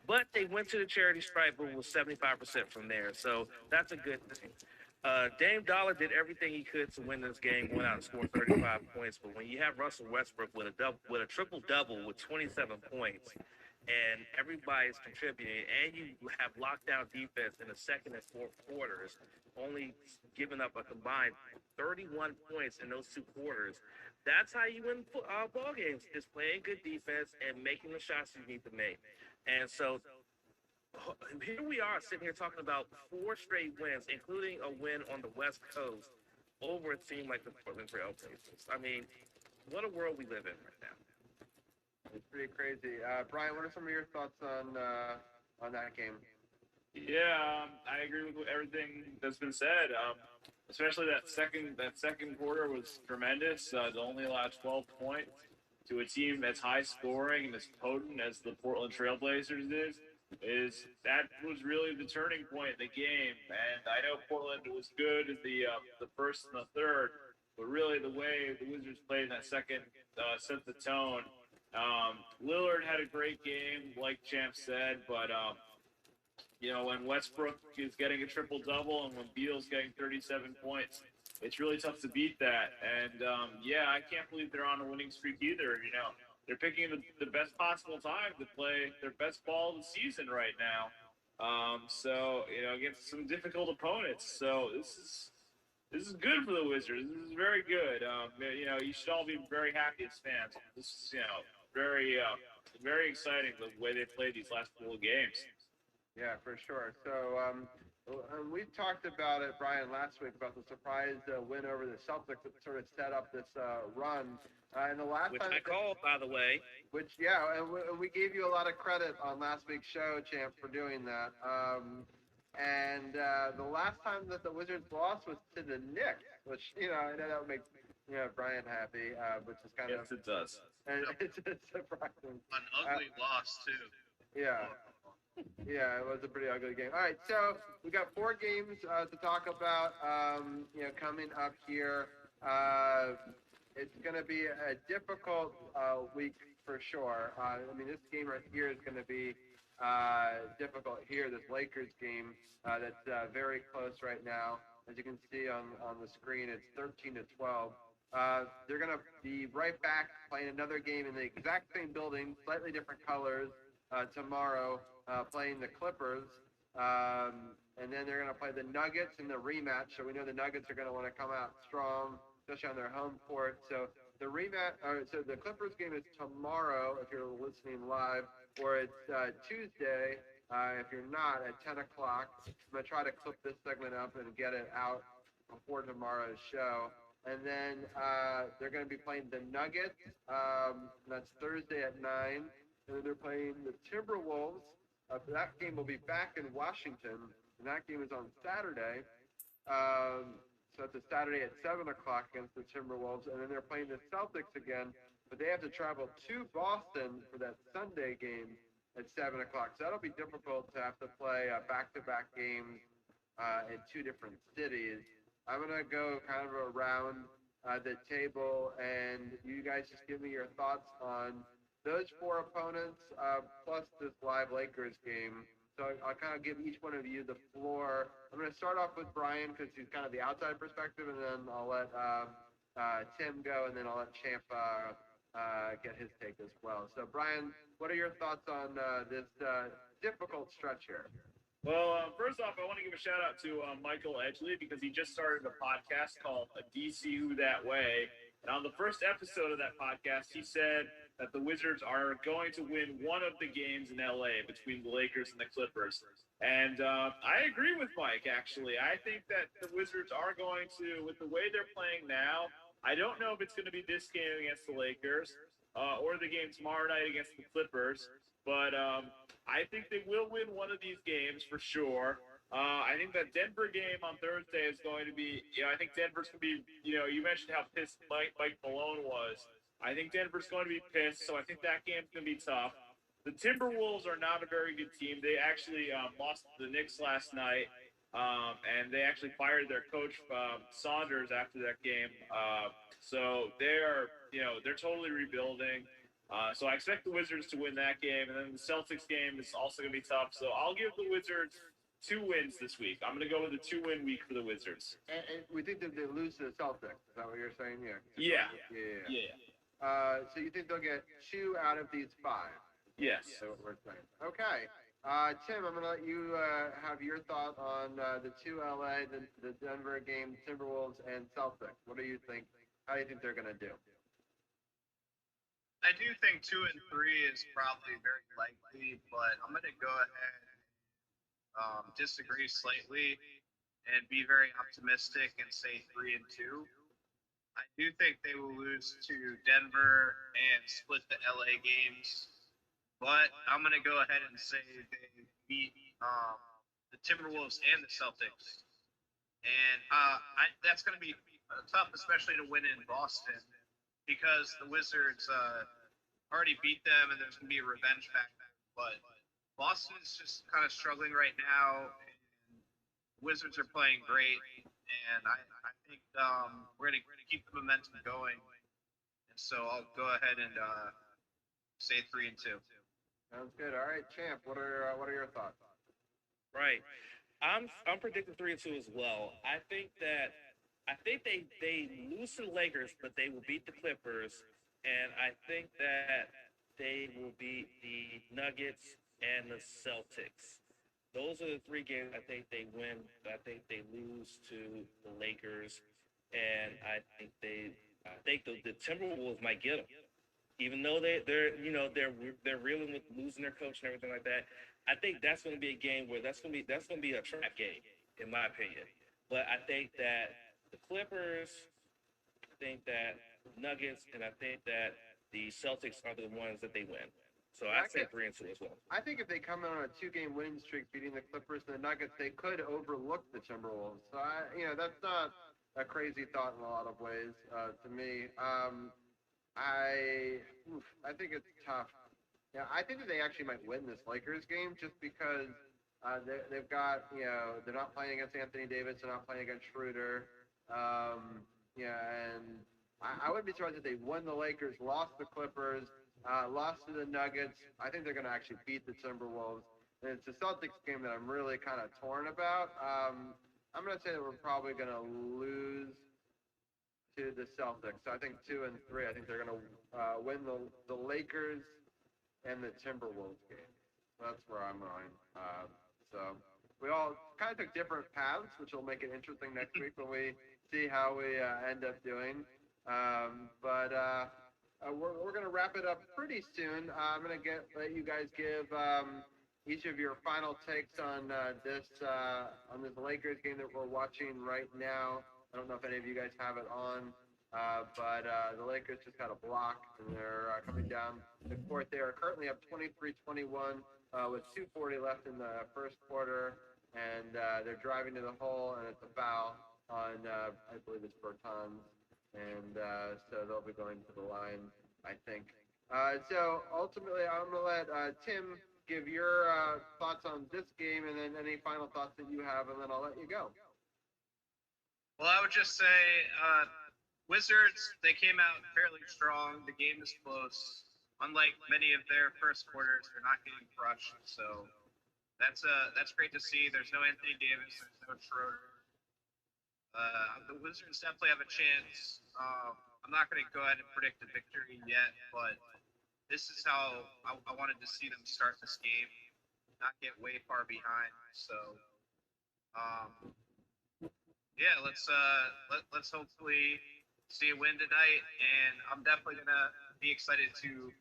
But they went to the charity stripe with 75% from there, so that's a good thing. Dame Dollar did everything he could to win this game, went out and scored 35 points. But when you have Russell Westbrook with a triple-double with 27 points, and everybody's contributing, and you have lockdown defense in the second and fourth quarters, only giving up a combined 31 points in those two quarters, that's how you win ball games, is playing good defense and making the shots you need to make. And so here we are sitting here talking about 4 straight wins, including a win on the West Coast over a team like the Portland Trail Blazers. I mean, what a world we live in right now. It's pretty crazy. Brian, what are some of your thoughts on that game? Yeah, I agree with everything that's been said. Especially that second quarter was tremendous. They only allowed 12 points to a team that's high scoring and as potent as the Portland Trail Blazers is that was really the turning point in the game. And I know Portland was good in the first and the third, but really the way the Wizards played in that second set the tone. Lillard had a great game, like Champ said, but when Westbrook is getting a triple-double and when Beal's getting 37 points, it's really tough to beat that. And yeah, I can't believe they're on a winning streak either. They're picking the best possible time to play their best ball of the season right now. So against some difficult opponents. So this is good for the Wizards. This is very good. You should all be very happy as fans. This is very very exciting the way they played these last couple of games. Yeah, for sure. So we've talked about it, Brian, last week about the surprise win over the Celtics that sort of set up this run. And the last Which time I called, by the way. Which, yeah, and we gave you a lot of credit on last week's show, Champ, for doing that. And the last time that the Wizards lost was to the Knicks, which, I know that would make Brian happy, which is kind of... Yes, it does. And it's surprising. An ugly loss, too. Yeah. Yeah, it was a pretty ugly game. All right, so we got 4 games to talk about, coming up here. It's going to be a difficult week for sure. This game right here is going to be difficult here, this Lakers game that's very close right now. As you can see on the screen, it's 13-12. They're going to be right back playing another game in the exact same building, slightly different colors, tomorrow, playing the Clippers. And then they're going to play the Nuggets in the rematch. So we know the Nuggets are going to want to come out strong, especially on their home court. So the rematch, so the Clippers game is tomorrow if you're listening live, or it's Tuesday if you're not, at 10 o'clock. I'm going to try to clip this segment up and get it out before tomorrow's show. And then they're going to be playing the Nuggets. That's Thursday at 9. And then they're playing the Timberwolves. That game will be back in Washington, and that game is on Saturday. So it's a Saturday at 7 o'clock against the Timberwolves, and then they're playing the Celtics again, but they have to travel to Boston for that Sunday game at 7 o'clock. So that'll be difficult to have to play back-to-back games in 2 different cities. I'm going to go kind of around the table, and you guys just give me your thoughts on those 4 opponents, plus this live Lakers game. So I'll kind of give each one of you the floor. I'm going to start off with Brian because he's kind of the outside perspective, and then I'll let Tim go, and then I'll let Champ get his take as well. So, Brian, what are your thoughts on this difficult stretch here? Well, first off, I want to give a shout out to Michael Edgley because he just started a podcast called DC Who That Way. And on the first episode of that podcast, he said that the Wizards are going to win one of the games in LA between the Lakers and the Clippers. And I agree with Mike, actually. I think that the Wizards are going to, with the way they're playing now, I don't know if it's going to be this game against the Lakers or the game tomorrow night against the Clippers, but I think they will win one of these games for sure. I think that Denver game on Thursday is going to be, I think Denver's going to be, you mentioned how pissed Mike Malone was. I think Denver's going to be pissed, so I think that game's going to be tough. The Timberwolves are not a very good team. They actually lost to the Knicks last night, and they actually fired their coach, Saunders, after that game. So they're totally rebuilding. So I expect the Wizards to win that game, and then the Celtics game is also going to be tough. So I'll give the Wizards 2 wins this week. I'm going to go with a 2-win week for the Wizards. And we think that they lose to the Celtics. Is that what you're saying? Yeah. So you think they'll get 2 out of these 5? Yes. That's what we're saying. Okay. Tim, I'm going to let you have your thought on the 2 LA, the Denver game, Timberwolves, and Celtics. What do you think? How do you think they're going to do? I do think 2 and 3 is probably very likely, but I'm going to go ahead and disagree slightly and be very optimistic and say 3 and 2. I do think they will lose to Denver and split the LA games, but I'm going to go ahead and say they beat the Timberwolves and the Celtics. And that's going to be tough, especially to win in Boston, because the Wizards already beat them and there's going to be a revenge factor. But Boston's just kind of struggling right now, and Wizards are playing great. And I think we're going to keep the momentum going. And so I'll go ahead and say 3 and 2. Sounds good. All right, Champ, what are your thoughts? Right. I'm predicting 3 and 2 as well. I think that I think they lose to the Lakers, but they will beat the Clippers, and I think that they will beat the Nuggets and the Celtics. Those are the three games I think they win. I think they lose to the Lakers, and I think the Timberwolves might get them, even though they're reeling with losing their coach and everything like that. I think that's going to be a game where that's going to be a trap game, in my opinion. But I think that the Clippers, I think that Nuggets, and I think that the Celtics are the ones that they win. So I say 3-2 as well. I think if they come in on a 2-game winning streak, beating the Clippers and the Nuggets, they could overlook the Timberwolves. So that's not a crazy thought in a lot of ways to me. I think it's tough. Yeah, I think that they actually might win this Lakers game just because they've got, they're not playing against Anthony Davis, they're not playing against Schroeder. And I wouldn't be surprised if they won the Lakers, lost the Clippers, lost to the Nuggets. I think they're going to actually beat the Timberwolves. And it's the Celtics game that I'm really kind of torn about. I'm going to say that we're probably going to lose to the Celtics. So I think 2 and 3. I think they're going to win the Lakers and the Timberwolves game. That's where I'm going. So we all kind of took different paths, which will make it interesting next week when we see how we end up doing. We're going to wrap it up pretty soon. I'm going to let you guys give each of your final takes on this Lakers game that we're watching right now. I don't know if any of you guys have it on, but the Lakers just got a block, and they're coming down the court. They are currently up 23-21 with 2:40 left in the first quarter, and they're driving to the hole, and it's a foul on, I believe it's Bertans. And so they'll be going to the line, I think. So ultimately, I'm going to let Tim give your thoughts on this game and then any final thoughts that you have, and then I'll let you go. Well, I would just say Wizards, they came out fairly strong. The game is close. Unlike many of their first quarters, they're not getting crushed. So that's great to see. There's no Anthony Davis. There's no Schroeder. The Wizards definitely have a chance. I'm not going to go ahead and predict a victory yet, but this is how I wanted to see them start this game, not get way far behind. So, let's hopefully see a win tonight, and I'm definitely going to be excited to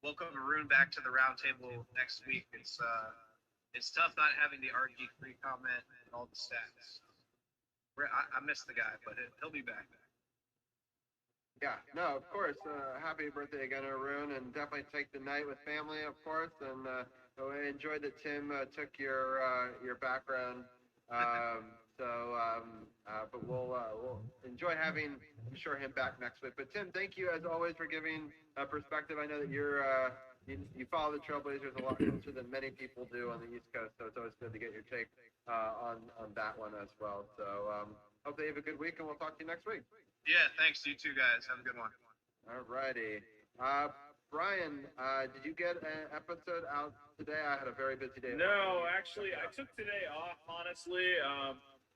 welcome Maroon back to the roundtable next week. It's tough not having the RG3 comment and all the stats. I miss the guy, but he'll be back. Yeah, no, of course. Happy birthday again, Arun, and definitely take the night with family, of course. And I enjoyed that Tim took your background. But we'll enjoy having, I'm sure, him back next week. But Tim, thank you as always for giving a perspective. I know that you follow the Trailblazers a lot closer than many people do on the East Coast, so it's always good to get your take on that one as well. So hope they have a good week, and we'll talk to you next week. Yeah, thanks to you too, guys. Have a good one. All righty. Brian, did you get an episode out today? I had a very busy day. No, actually, I took today off, honestly.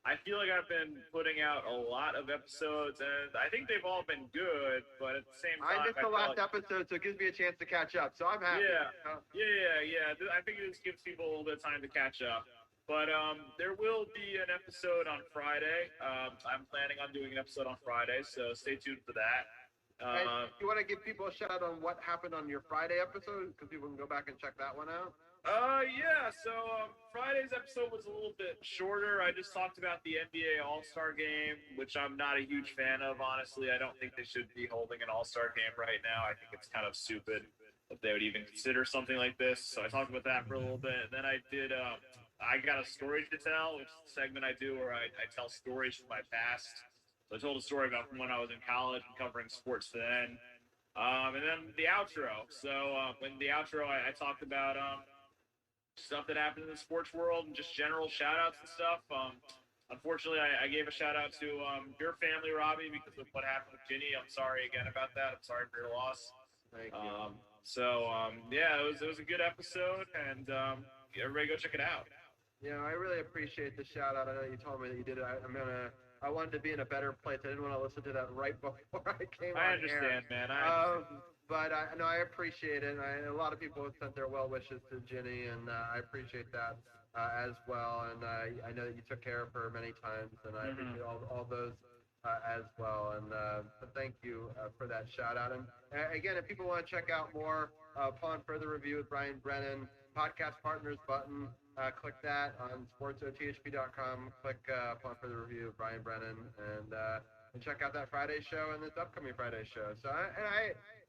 I feel like I've been putting out a lot of episodes, and I think they've all been good, but at the same time, I missed the last episode, so it gives me a chance to catch up, so I'm happy. Yeah. I think it just gives people a little bit of time to catch up. But there will be an episode on Friday. I'm planning on doing an episode on Friday, so stay tuned for that. You want to give people a shout out on what happened on your Friday episode, because people can go back and check that one out? So Friday's episode was a little bit shorter. I just talked about the NBA All-Star Game, which I'm not a huge fan of, honestly. I don't think they should be holding an All-Star Game right now. I think it's kind of stupid if they would even consider something like this. So I talked about that for a little bit. And then I did, I got a story to tell, which is a segment I do where I tell stories from my past. So I told a story about when I was in college and covering sports then. And then the outro. So in the outro, I talked about stuff that happened in the sports world and just general shout-outs and stuff. Unfortunately, I gave a shout-out to your family, Robbie, because of what happened with Ginny. I'm sorry again about that. I'm sorry for your loss. Thank you. It was a good episode, and everybody go check it out. Yeah, I really appreciate the shout out. I know you told me that you did it. I'm gonna I wanted to be in a better place. I didn't want to listen to that right before I came I on understand, air. man. I understand. But I appreciate it. A lot of people have sent their well wishes to Ginny, and I appreciate that as well. And I know that you took care of her many times, and I appreciate all those as well. And but thank you for that shout out. And again, if people want to check out more upon further review with Brian Brennan, podcast partners button, click that on sportsothp.com. Click upon further review of Brian Brennan, and check out that Friday show and this upcoming Friday show. So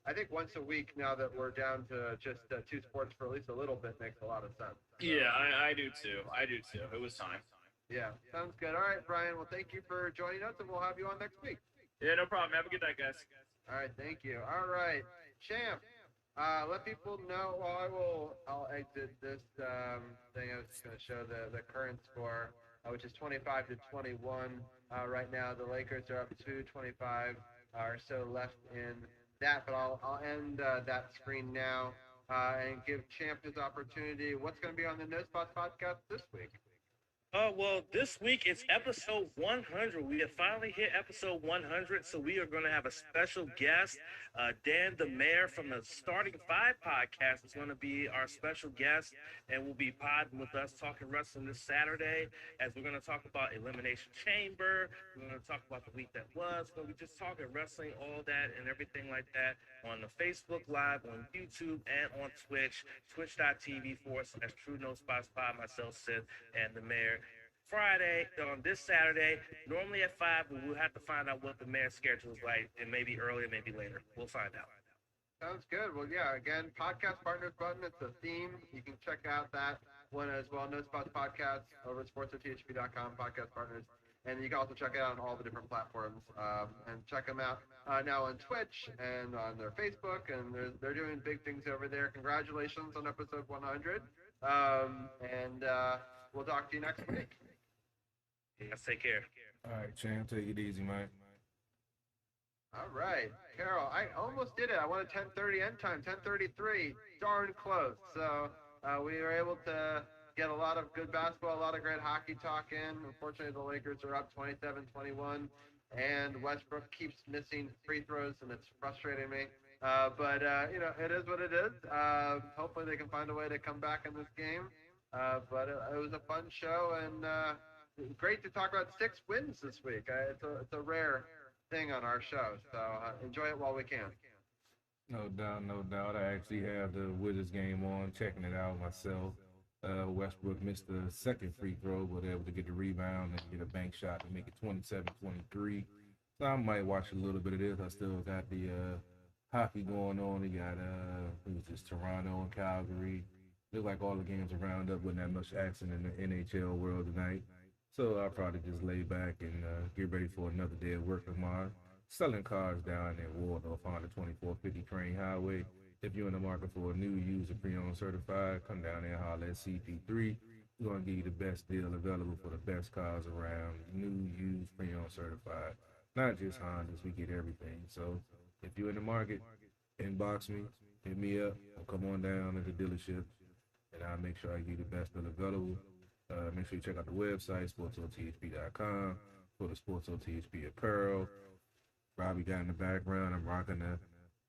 I think once a week now that we're down to just two sports for at least a little bit makes a lot of sense. So, Yeah, I do too. I do too. It was time. Yeah, sounds good. All right, Brian. Well, thank you for joining us, and we'll have you on next week. Yeah, no problem. Have a good night, guys. All right, thank you. All right, Champ. Let people know. Well, I'll exit this thing. I was just going to show the current score, which is 25-21 right now. The Lakers are up 2-25 or so left in that, but I'll end that screen now and give Champ his opportunity. What's going to be on the No Spots podcast this week? Well, this week it's episode 100. We have finally hit episode 100, so we are going to have a special guest. Dan the Mayor from the Starting Five podcast is going to be our special guest, and will be podding with us talking wrestling this Saturday, as we're going to talk about Elimination Chamber. We're going to talk about the week that was. We're going to be just talking wrestling, all that, and everything like that on the Facebook Live, on YouTube, and on Twitch, twitch.tv/True No Spots by myself, Sid, and the Mayor. Friday, on this Saturday, normally at 5, but we'll have to find out what the mayor's schedule is like, and maybe earlier, maybe later. We'll find out. Sounds good. Well, yeah, again, podcast partners button, it's a theme. You can check out that one as well. No Spots Podcast over at sportsothp.com, podcast partners. And you can also check it out on all the different platforms and check them out now on Twitch and on their Facebook. And they're doing big things over there. Congratulations on episode 100. And we'll talk to you next week. Yes, take care. All right, Champ, take it easy, man. All right, Carol, I almost did it. I wanted 10:30 end time, 10:33, darn close. So we were able to get a lot of good basketball, a lot of great hockey talk in. Unfortunately, the Lakers are up 27-21, and Westbrook keeps missing free throws, and it's frustrating me. But it is what it is. Hopefully, they can find a way to come back in this game. But it was a fun show, and great to talk about 6 wins this week. It's a rare thing on our show, so enjoy it while we can. No doubt, no doubt. I actually have the Wizards game on, checking it out myself. Westbrook missed the second free throw, but able to get the rebound and get a bank shot to make it 27-23. So I might watch a little bit of this. I still got the hockey going on. We got Toronto and Calgary. Look like all the games are round up with that much action in the NHL world tonight. So I'll probably just lay back and get ready for another day of work tomorrow. Selling cars down in Waldorf on the 2450 Crane Highway. If you're in the market for a new, used, or pre-owned certified, come down there and holler at CP3. We're going to give you the best deal available for the best cars around, new, used, pre-owned certified. Not just Hondas, we get everything. So if you're in the market, inbox me, hit me up, or come on down to the dealership, and I'll make sure I give you the best deal available. Make sure you check out the website, sportsothp.com, for the Sports OTHP apparel. Robbie got in the background. I'm rocking the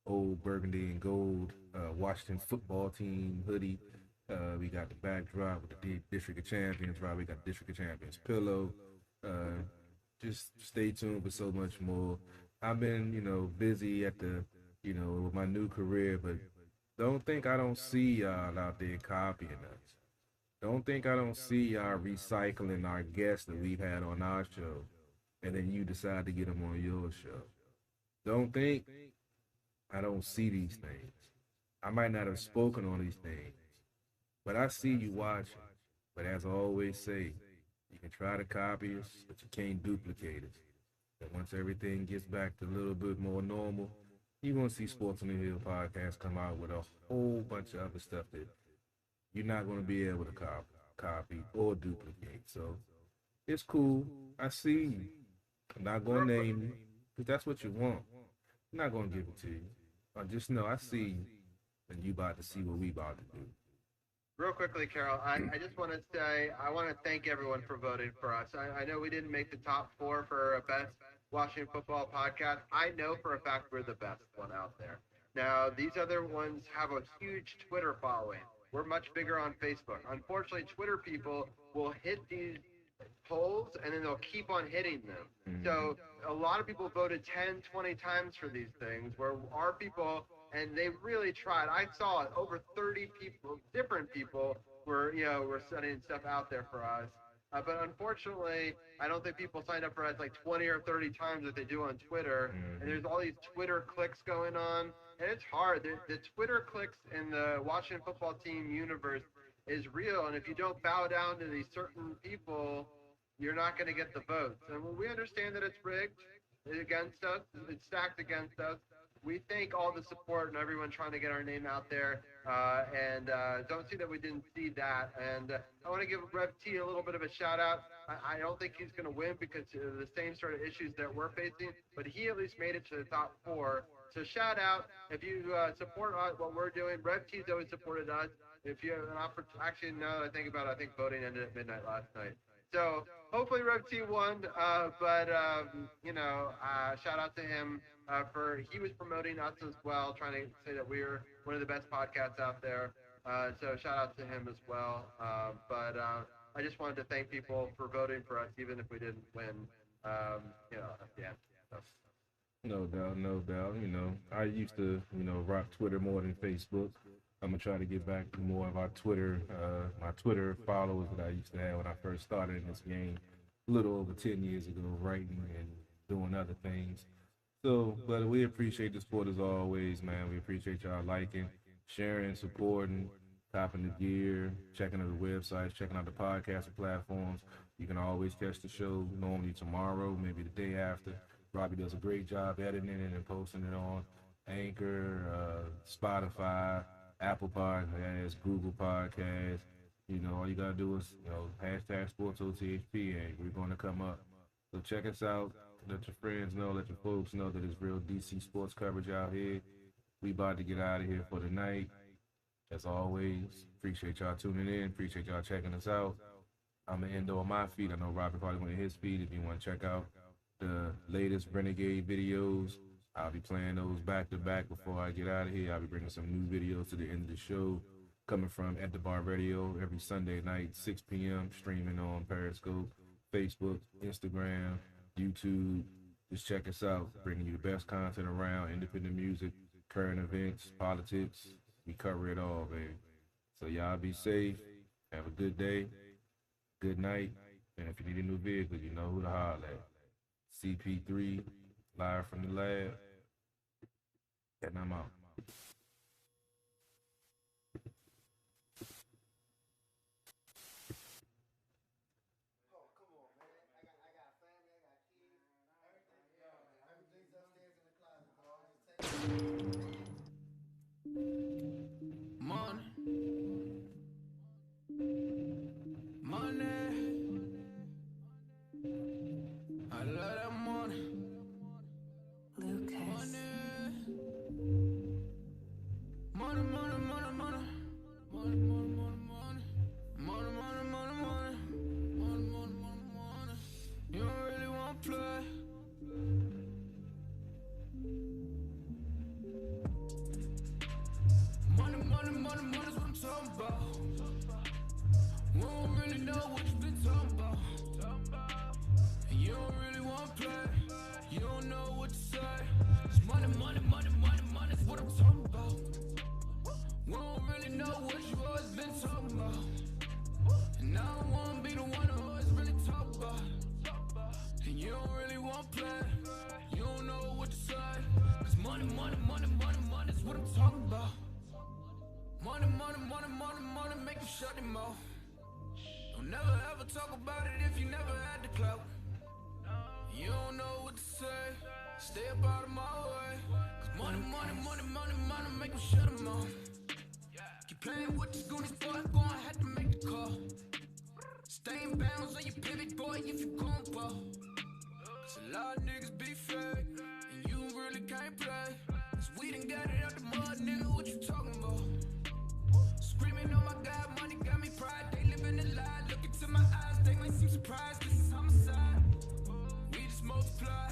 old burgundy and gold Washington football team hoodie. We got the backdrop with the District of Champions. Robbie got the District of Champions pillow. Just stay tuned for so much more. I've been, busy at the, with my new career, but don't think I don't see y'all out there copying us. Don't think I don't see y'all recycling our guests that we've had on our show, and then you decide to get them on your show. Don't think I don't see these things. I might not have spoken on these things, but I see you watching. But as I always say, you can try to copy us, but you can't duplicate us. And once everything gets back to a little bit more normal, you're going to see Sports on the Hill podcast come out with a whole bunch of other stuff that you're not going to be able to copy or duplicate. So it's cool. I see you. I'm not going to name you because that's what you want. I'm not going to give it to you. I just know I see you, and you about to see what we about to do. Real quickly, Carol, I just want to say I want to thank everyone for voting for us. I know we didn't make the top 4 for a best Washington football podcast. I know for a fact we're the best one out there. Now, these other ones have a huge Twitter following. We're much bigger on Facebook. Unfortunately, Twitter people will hit these polls and then they'll keep on hitting them. So a lot of people voted 10, 20 times for these things, where our people, and they really tried. I saw it, over 30 people, different people were sending stuff out there for us. But unfortunately, I don't think people signed up for us like 20 or 30 times that they do on Twitter. And there's all these Twitter clicks going on, and it's hard. The Twitter clicks in the Washington football team universe is real, and if you don't bow down to these certain people, you're not going to get the votes. And we understand that it's rigged against us, it's stacked against us. We thank all the support and everyone trying to get our name out there, and don't see that we didn't see that. And I want to give Rev T a little bit of a shout out. I don't think he's going to win because of the same sort of issues that we're facing, but he at least made it to the top 4. So shout out if you support what we're doing. Rev T's always supported us. If you have an opportunity, actually, now that I think about it, I think voting ended at midnight last night. So hopefully Rev T won, but shout out to him he was promoting us as well, trying to say that we're one of the best podcasts out there. So shout out to him as well. But I just wanted to thank people for voting for us, even if we didn't win. At the end. So. No doubt, no doubt. I used to, rock Twitter more than Facebook. I'm gonna try to get back to more of our Twitter, my Twitter followers that I used to have when I first started in this game, a little over 10 years ago, writing and doing other things. So, but we appreciate the support as always, man. We appreciate y'all liking, sharing, supporting, copping the gear, checking out the websites, checking out the podcasting platforms. You can always catch the show normally tomorrow, maybe the day after. Robbie does a great job editing it and posting it on Anchor, Spotify, Apple Podcasts, Google Podcasts. All you gotta do is, hashtag SportsOTHP, and we're gonna come up. So check us out. Let your friends know, let your folks know that it's real DC sports coverage out here. We about to get out of here for the night. As always, appreciate y'all tuning in. Appreciate y'all checking us out. I'm going to end on my feed. I know Robbie probably went to his feed. If you want to check out the latest Renegade videos, I'll be playing those back to back before I get out of here. I'll be bringing some new videos to the end of the show, coming from At The Bar Radio every Sunday night, 6 p.m., streaming on Periscope, Facebook, Instagram, YouTube. Just check us out, bringing you the best content around, independent music, current events, politics. We cover it all, baby. So y'all be safe. Have a good day, good night. And if you need a new vehicle, you know who to holler at. CP3, live from the lab. And I'm out. Don't never ever talk about it if you never had the clout. You don't know what to say. Stay up out of my way. Cause money, make them shut them off. Keep playing with these goonies, boy, gonna have to make the call. Stay in bounds on your pivot, boy, if you gon' ball. Cause a lot of niggas be fake, and you really can't play. Cause we done got it out the mud, nigga, what you talking about? Screaming, oh my God, money surprise, this is homicide. We just multiply.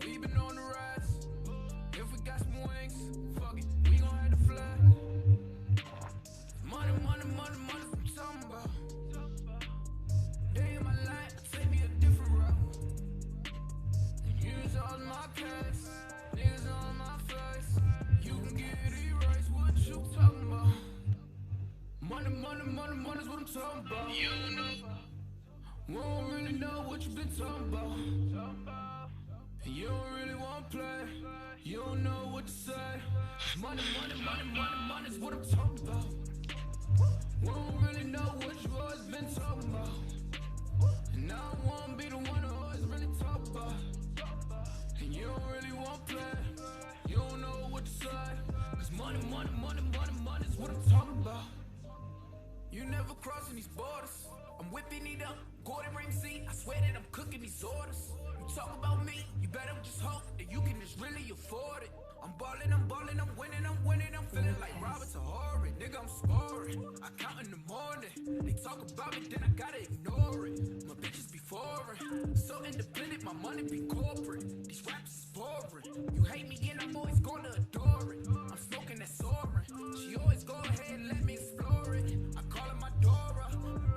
We been on the rise. If we got some wings, fuck it, we gon' have to fly. Money, money, money, money, what I'm talking about. Day in my life, take me a different route. Use all my cash, niggas on my face. You can get erased, what you talking about? Money, money, money, money's what I'm talking about. You know, we don't really know what you been talking about. You don't really want to play. You don't know what to say. Money, money, money, money, money's what I'm talking about. We don't really know what you always been talking about. And I don't wanna be the one who always really talk about. And you don't really want to play. You don't know what to say. Cause money, money, money, money, money's what I'm talking about. You never crossing these borders. I'm whipping it up, Gordon Ramsay. I swear that I'm cooking these orders. You talk about me, you better just hope that you can just really afford it. I'm balling, I'm balling, I'm winning, I'm winning. I'm feeling like Robert Tahori. Nigga, I'm scoring. I count in the morning. They talk about me, then I gotta ignore it. My bitches be foreign. So independent, my money be corporate. These rappers is boring. You hate me and I'm always gonna adore it. I'm smoking that soaring. She always go ahead and let me explore it. I call her my Dora.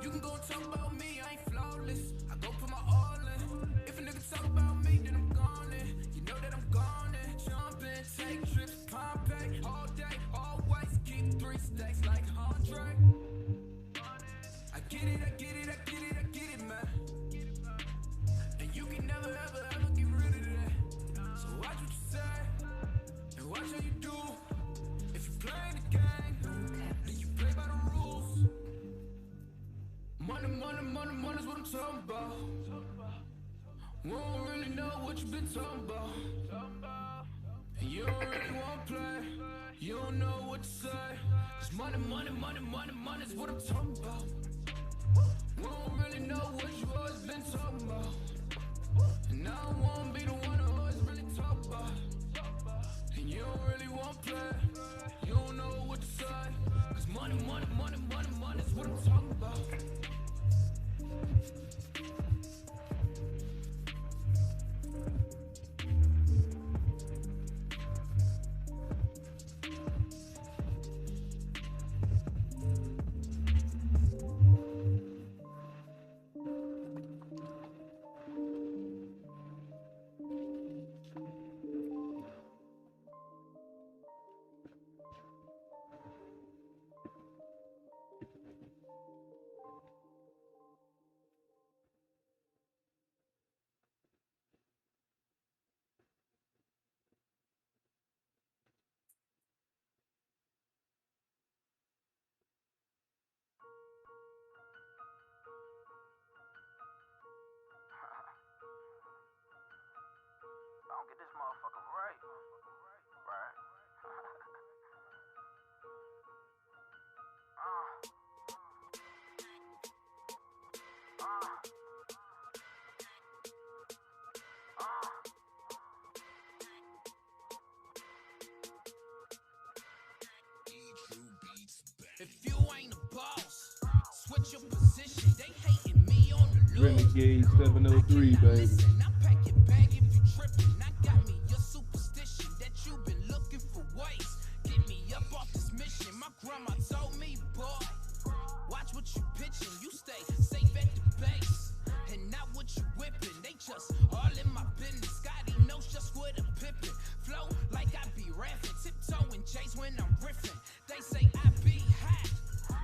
You can go and talk about me, I ain't flawless. I go put my all in. If a nigga talk about me, then I'm gone in. You know that I'm gone in. Jump in, take trips, Pompeii. All day, always keep 3 stacks like Andre. I get it, I get it, I get it, I get it, man. And you can never, ever, ever get rid of that. So watch what you say, and watch how you do. If you play the game, then you play by the rules. Money, money, money, money's what I'm talking about. We don't really know what you been talking about. And you don't really want to play. You don't know what to say. Cause money, money, money, money, money's what I'm talking about. We don't really know what you always been talking about. And I don't wanna be the one who always really talk about. And you don't really want to play. You don't know what to say. Cause money, money, money, money, money's what I'm talking about. Don't get this motherfucker right. Right. If you ain't a boss, switch your position. They hating me on the low. Renegade 703, baby. Listen, I pack your bag if you trippin'. I got me your superstition that you been looking for ways. Get me up off this mission. My grandma told me, boy, watch what you pitching. You stay safe at the base and not what you whipping. They just all in my business. Scotty knows just what I'm pippin'. Flow like I be rapping, tiptoeing J's when I'm riffing. They say I be hot,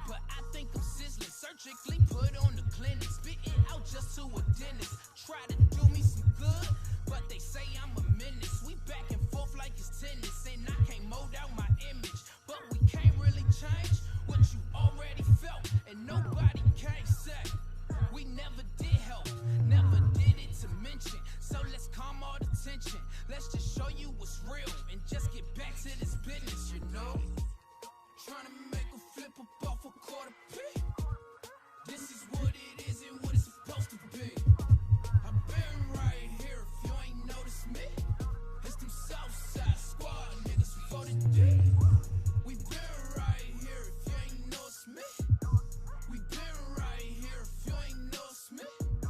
but I think I'm sizzling. Surgically put on the clinic, spit it out just to a dentist. Try to do me some good, but they say I'm a menace. We back and forth like it's tennis, and I can't mold out my image. But we can't really change what you already felt, and nobody can say we never did help, never did it to mention. So let's calm all the tension. Let's just show you what's real and just get back to this business, you know. Trying to make a flip up off a quarter P. This is what it is and what it's supposed to be. I've been right here if you ain't noticed me. It's them Southside squad niggas voted D. We been right here if you ain't noticed me. We been right here if you ain't noticed me.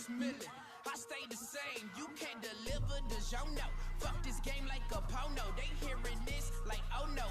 just millin'. I stay the same, you can't deliver the genre. Fuck this game like a porno. They hearing this like, oh no,